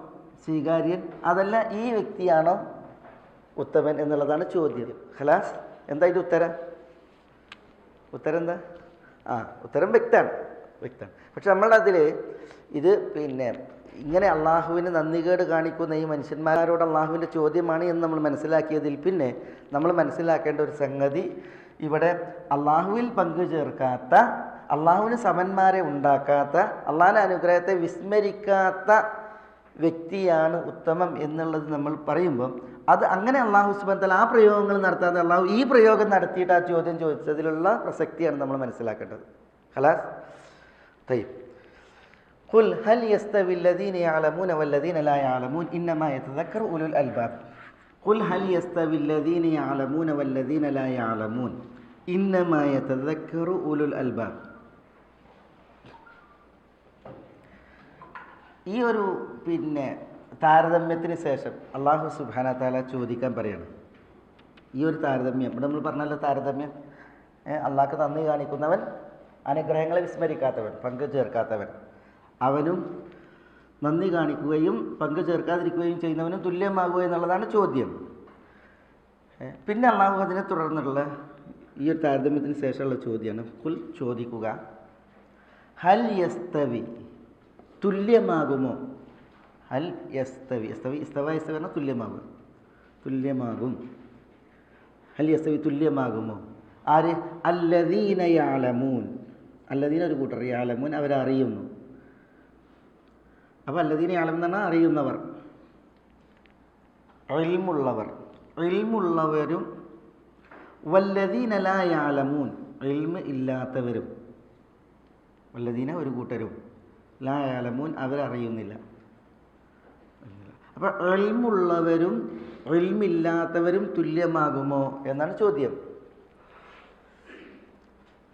സ്വീകാര്യൻ, അതല്ല ഈ വ്യക്തിയാണോ ഉത്തമൻ എന്നുള്ളതാണ് ചോദ്യം. ഖലാസ്. എന്താ ഇത് ഉത്തരം എന്താ? ഉത്തരം വ്യക്തമാണ്. പക്ഷെ നമ്മളതിൽ ഇത് പിന്നെ ഇങ്ങനെ അള്ളാഹുവിന് നന്ദികേട് കാണിക്കുന്ന ഈ മനുഷ്യന്മാരോട് അള്ളാഹുവിൻ്റെ ചോദ്യമാണ് എന്ന് നമ്മൾ മനസ്സിലാക്കിയതിൽ പിന്നെ നമ്മൾ മനസ്സിലാക്കേണ്ട ഒരു സംഗതി, ഇവിടെ അള്ളാഹുവിൽ പങ്കു ചേർക്കാത്ത, അള്ളാഹുവിന് സമന്മാരെ ഉണ്ടാക്കാത്ത, അള്ളാഹിൻ്റെ അനുഗ്രഹത്തെ വിസ്മരിക്കാത്ത വ്യക്തിയാണ് ഉത്തമം എന്നുള്ളത് നമ്മൾ പറയുമ്പം, അത് അങ്ങനെ അള്ളാഹു സുബ്ഹാനഹു വ തആല ആ പ്രയോഗങ്ങൾ നടത്താതെ അള്ളാഹു ഈ പ്രയോഗം നടത്തിയിട്ട് ആ ചോദ്യം ചോദിച്ചതിലുള്ള പ്രസക്തിയാണ് നമ്മൾ മനസ്സിലാക്കേണ്ടത്. ഖലാസ്. തയ്യിബ്. ഖുൽ ഹൽ യസ്തവി അല്ലദീന യഅലമൂന വല്ലദീന ലാ യഅലമൂൻ ഇന്നമാ യതദക്കറു ഉലുൽ അൽബാബ്. ഖുൽ ഹൽ യസ്തവി അല്ലദീന യഅലമൂന വല്ലദീന ലാ യഅലമൂൻ ഇന്നമാ യതദക്കറു ഉലുൽ അൽബാബ്. ഈ ഒരു താരതമ്യത്തിന് ശേഷം അള്ളാഹു സുബ്ഹാനഹു വ തആല ചോദിക്കാൻ പറയാണ്. ഈ ഒരു താരതമ്യം ഇവിടെ നമ്മൾ പറഞ്ഞല്ലോ, താരതമ്യം. അള്ളാഹ്ക്ക് നന്ദി കാണിക്കുന്നവൻ, അനുഗ്രഹങ്ങളെ വിസ്മരിക്കാത്തവൻ, പങ്കു ചേർക്കാത്തവൻ, അവനും നന്ദി കാണിക്കുകയും പങ്കു ചേർക്കാതിരിക്കുകയും ചെയ്യുന്നവനും തുല്യമാകുക എന്നുള്ളതാണ് ചോദ്യം. പിന്നെ അള്ളാഹു അതിനെ തുടർന്നുള്ള ഈ ഒരു താരതമ്യത്തിന് ശേഷമുള്ള ചോദ്യമാണ്, ഖുൽ, ചോദിക്കുക, ഹൽ യസ്തവി, തുല്യമാകുമോ? ഹൽ യസ്തവി, ഇസ്തവ പറഞ്ഞാൽ തുല്യമാകും. ഹൽ യസ്തവി, തുല്യമാകുമോ? ആര്? അല്ലദീന യഅലമൂൻ, അല്ലദീന ഒരു കൂട്ടർ, യഅലമൂൻ അവരറിയുന്നു. അപ്പോൾ അല്ലദീന യഅലമൂൻ എന്ന് പറഞ്ഞാൽ അറിയുന്നവർ, ഇൽമുള്ളവരും, വല്ലദീന ലാ യഅലമൂൻ, ഇൽമ് ഇല്ലാത്തവരും. വല്ലദീന ഒരു കൂട്ടരും, ലാ യഅലമൂൻ അവരറിയുന്നില്ല. അപ്പോൾ ഇൽമുള്ളവരും ഇൽമില്ലാത്തവരും തുല്യമാകുമോ എന്നാണ് ചോദ്യം.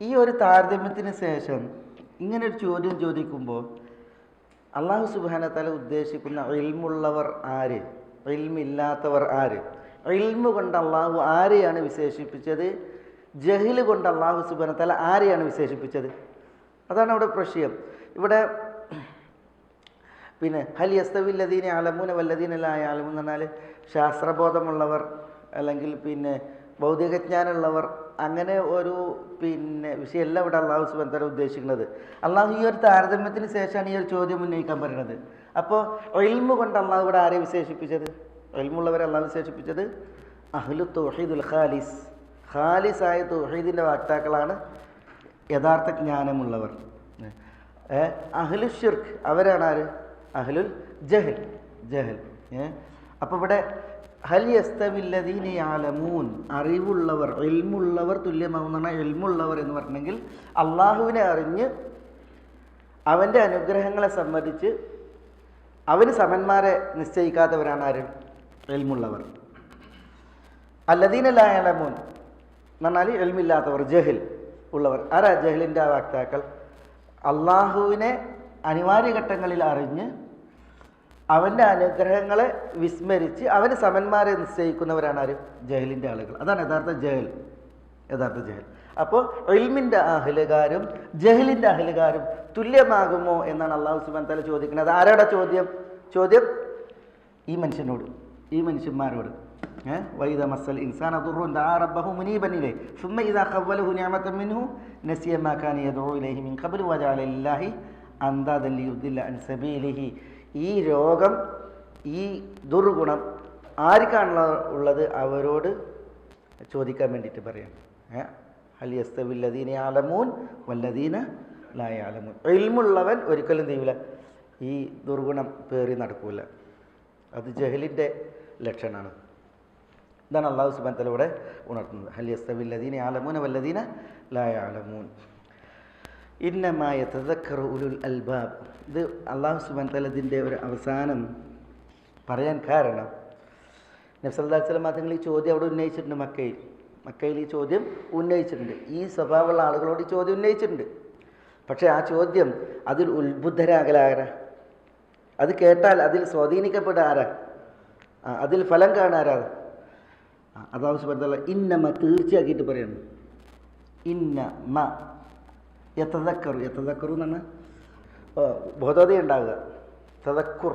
ഈ ഒരു താരതമ്യത്തിന് ശേഷം ഇങ്ങനെ ഒരു ചോദ്യം ചോദിക്കുമ്പോൾ അള്ളാഹു സുബ്ഹാനഹു വ തആല ഉദ്ദേശിക്കുന്ന ഇൽമുള്ളവർ ആര്, ഇൽമില്ലാത്തവർ ആര്? ഇൽമു കൊണ്ട് അള്ളാഹു ആരെയാണ് വിശേഷിപ്പിച്ചത്? ജഹ്ല് കൊണ്ട് അള്ളാഹു സുബ്ഹാനഹു വ തആല ആരെയാണ് വിശേഷിപ്പിച്ചത്? അതാണ് അവിടെ പ്രശ്നം. ഇവിടെ പിന്നെ ഹൽ യസ്തവി അല്ലദീന യഅലമൂന വല്ലദീന ലാ യഅലമൂൻ എന്ന് പറഞ്ഞാൽ ശാസ്ത്രബോധമുള്ളവർ അല്ലെങ്കിൽ പിന്നെ ഭൗതികജ്ഞാനമുള്ളവർ അങ്ങനെ ഒരു വിഷയമല്ല ഇവിടെ അള്ളാഹു സുബ്ഹാനഹു വ തആല ഉദ്ദേശിക്കുന്നത്. അള്ളാഹു ഈ ഒരു താരതമ്യത്തിന് ശേഷമാണ് ഈ ഒരു ചോദ്യം ഉന്നയിക്കാൻ പറയുന്നത്. അപ്പോൾ ഇൽമു കൊണ്ട് അള്ളാഹു ഇവിടെ ആരെ വിശേഷിപ്പിച്ചത്? ഇൽമുള്ളവരെ അള്ളാഹു വിശേഷിപ്പിച്ചത് അഹ്ലു തൗഹീദുൽ ഖാലിസ്, ഖാലിസായ തൗഹീദിൻ്റെ വക്താക്കളാണ് യഥാർത്ഥ ജ്ഞാനമുള്ളവർ. അഹ്ലു ഷിർക്ക് അവരാണ് ആര്? അഹ്ലുൽ ജഹൽ, ജഹൽ. അപ്പോൾ ഇവിടെ ഹൽ യസ്തവില്ലദീന യഅലമൂൻ, അറിവുള്ളവർ, ഇൽമുള്ളവർ തുല്യമാവുന്നതാണ്. ഇൽമുള്ളവർ എന്ന് പറഞ്ഞെങ്കിൽ അള്ളാഹുവിനെ അറിഞ്ഞ് അവൻ്റെ അനുഗ്രഹങ്ങളെ സംബന്ധിച്ച് അവന് സമന്മാരെ നിശ്ചയിക്കാത്തവരാണ് ആര്? ഇൽമുള്ളവർ. അല്ലദീന ലാ യഅലമൂൻ എന്ന് പറഞ്ഞാൽ ഇൽമില്ലാത്തവർ, ജഹൽ ഉള്ളവർ. ആരാ ജഹലിൻ്റെ വക്താക്കൾ? അള്ളാഹുവിനെ അനിവാര്യ ഘട്ടങ്ങളിൽ അറിഞ്ഞ് അവൻ്റെ അനുഗ്രഹങ്ങളെ വിസ്മരിച്ച് അവന് സമന്മാരെ നിശ്ചയിക്കുന്നവരാണ് ആര്? ജഹലിൻ്റെ ആളുകൾ. അതാണ് യഥാർത്ഥ ജഹൽ, യഥാർത്ഥ ജഹൽ. അപ്പോൾ ഇൽമിൻ്റെ അഹ്ലുകാരും ജഹലിൻ്റെ അഹ്ലുകാരും തുല്യമാകുമോ എന്നാണ് അള്ളാഹു സുബ്ഹാനഹു വ തആല ചോദിക്കുന്നത്. ആരോടാ ചോദ്യം? ചോദ്യം ഈ മനുഷ്യനോട്, ഈ മനുഷ്യന്മാരോട്. വൈദ മസ്സൽ ഇൻസാന ദുർറുൻ ദഅ റബ്ബഹു മുനീബൻ ഇലൈഹി സുമ്മ ഇദാ ഖവ്വലഹു നിഅമതൻ മിൻഹു നസിയ മാ കാന യദ്ഉ ഇലൈഹി മിൻ ഖബ്ലു വജഅല ലില്ലാഹി അൻദാദൻ ലിയുദ്ദില്ല അൻ സബീലിഹി. ഈ രോഗം, ഈ ദുർഗുണം ആർക്കാണുള്ള ഉള്ളത്? അവരോട് ചോദിക്കാൻ വേണ്ടിയിട്ട് പറയാണ്. ഹൽ യസ്തവി അല്ലദീന യഅലമൂൻ വല്ലദീന ലാ യഅലമൂൻ. ഇൽമുള്ളവൻ ഒരിക്കലും ചെയ്യൂല, ഈ ദുർഗുണം പേറി നടക്കൂല. അത് ജഹലിൻ്റെ ലക്ഷണമാണ്. ഇതാണ് അള്ളാഹു സുബ്ഹാനഹു വ തആല ഇവിടെ ഉണർത്തുന്നത്. ഹൽ യസ്തവി അല്ലദീന യഅലമൂന വല്ലദീന ലാ യഅലമൂൻ ഇന്നമാ യതദക്കറു ഉലുൽ അൽബാബ്. ഇത് അള്ളാഹു സുബ്ഹാനഹു വ തആല ഇതിൻ്റെ ഒരു അവസാനം പറയാൻ കാരണം നബി സല്ലല്ലാഹു അലൈഹി വസല്ലം തങ്ങൾ ഈ ചോദ്യം അവിടെ ഉന്നയിച്ചിട്ടുണ്ട്. മക്കയിൽ ഈ ചോദ്യം ഉന്നയിച്ചിട്ടുണ്ട്. ഈ സ്വഭാവമുള്ള ആളുകളോട് ഈ ചോദ്യം ഉന്നയിച്ചിട്ടുണ്ട്. പക്ഷേ ആ ചോദ്യം അതിൽ ഉത്ബുദ്ധരാകലാരാ? അത് കേട്ടാൽ അതിൽ സ്വാധീനിക്കപ്പെടുക ആരാ? അതിൽ ഫലം കാണാരാ? അള്ളാഹു സുബ്ഹാനഹു വ തആല ഇന്നമ തീർച്ചയാക്കിയിട്ട് പറയണം. ഇന്നമ യതദക്കറു, യതദക്കറു എന്ന് പറഞ്ഞാൽ ബോധോദയം ഉണ്ടാവുക. തദക്കുർ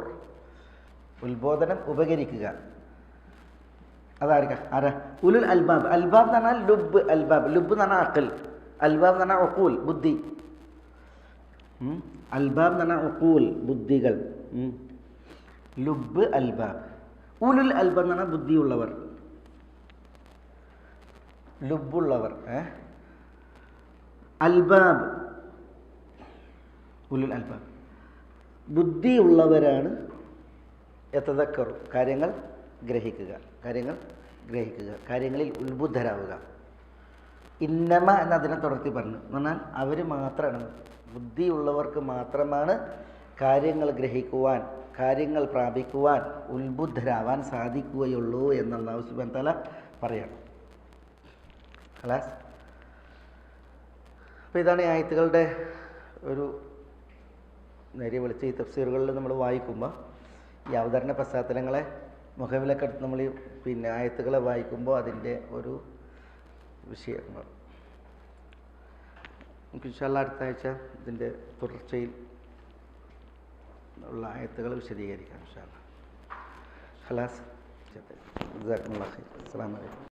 ഉത്ബോധനം, ഉപകരിക്കുക. അതായിരിക്കാം ആരാ? ഉലുൽ അൽബാബ്. അൽബാബ് എന്ന് പറഞ്ഞാൽ ലുബ്, അൽബാബ് ലുബ് എന്ന് പറഞ്ഞാൽ അഖൽ, അൽബാബ് എന്ന് പറഞ്ഞാൽ ഉഖൂൽ, ബുദ്ധി. അൽബാബ് എന്ന് പറഞ്ഞാൽ ഉഖൂൽ, ബുദ്ധികൾ. ലുബ് അൽബാബ്. ഉലുൽ അൽബാബ് എന്ന് പറഞ്ഞാൽ ബുദ്ധിയുള്ളവർ, ലുബുള്ളവർ. അൽബാബ്, ഉലുൽ അൽബാബ് ബുദ്ധിയുള്ളവരാണ്. യതദക്കറു കാര്യങ്ങൾ ഗ്രഹിക്കുക, കാര്യങ്ങൾ ഗ്രഹിക്കുക, കാര്യങ്ങളിൽ ഉത്ബുദ്ധരാവുക. ഇന്നമ എന്നതിനെ തുടർത്തി പറഞ്ഞു എന്ന് പറഞ്ഞാൽ അവർ മാത്രമാണ്, ബുദ്ധിയുള്ളവർക്ക് മാത്രമാണ് കാര്യങ്ങൾ ഗ്രഹിക്കുവാൻ, കാര്യങ്ങൾ പ്രാപിക്കുവാൻ, ഉത്ബുദ്ധരാവാൻ സാധിക്കുകയുള്ളൂ എന്ന് അല്ലാഹു സുബ്ഹാനഹു വ തആല പറയണം. ഖലാസ്. അപ്പോൾ ഇതാണ് ഈ ആയത്തുകളുടെ ഒരു നേരിയ വിളിച്ച ഈ തഫ്സീറുകളിൽ നമ്മൾ വായിക്കുമ്പോൾ ഈ അവതരണ പശ്ചാത്തലങ്ങളെ മുഖവിലൊക്കെ നമ്മൾ ആയത്തുകളെ വായിക്കുമ്പോൾ അതിൻ്റെ ഒരു വിഷയങ്ങൾ നമുക്ക് ഇൻഷാ അല്ലാഹ് അടുത്ത ആഴ്ച ഇതിൻ്റെ തുടർച്ചയിൽ ഉള്ള ആയത്തുകൾ വിശദീകരിക്കാം ഇൻഷാ അല്ലാഹ്. ഖലാസ്. ജസാക്കുമുല്ലാഹ് ഖൈർ. അസ്സലാമു അലൈക്കും.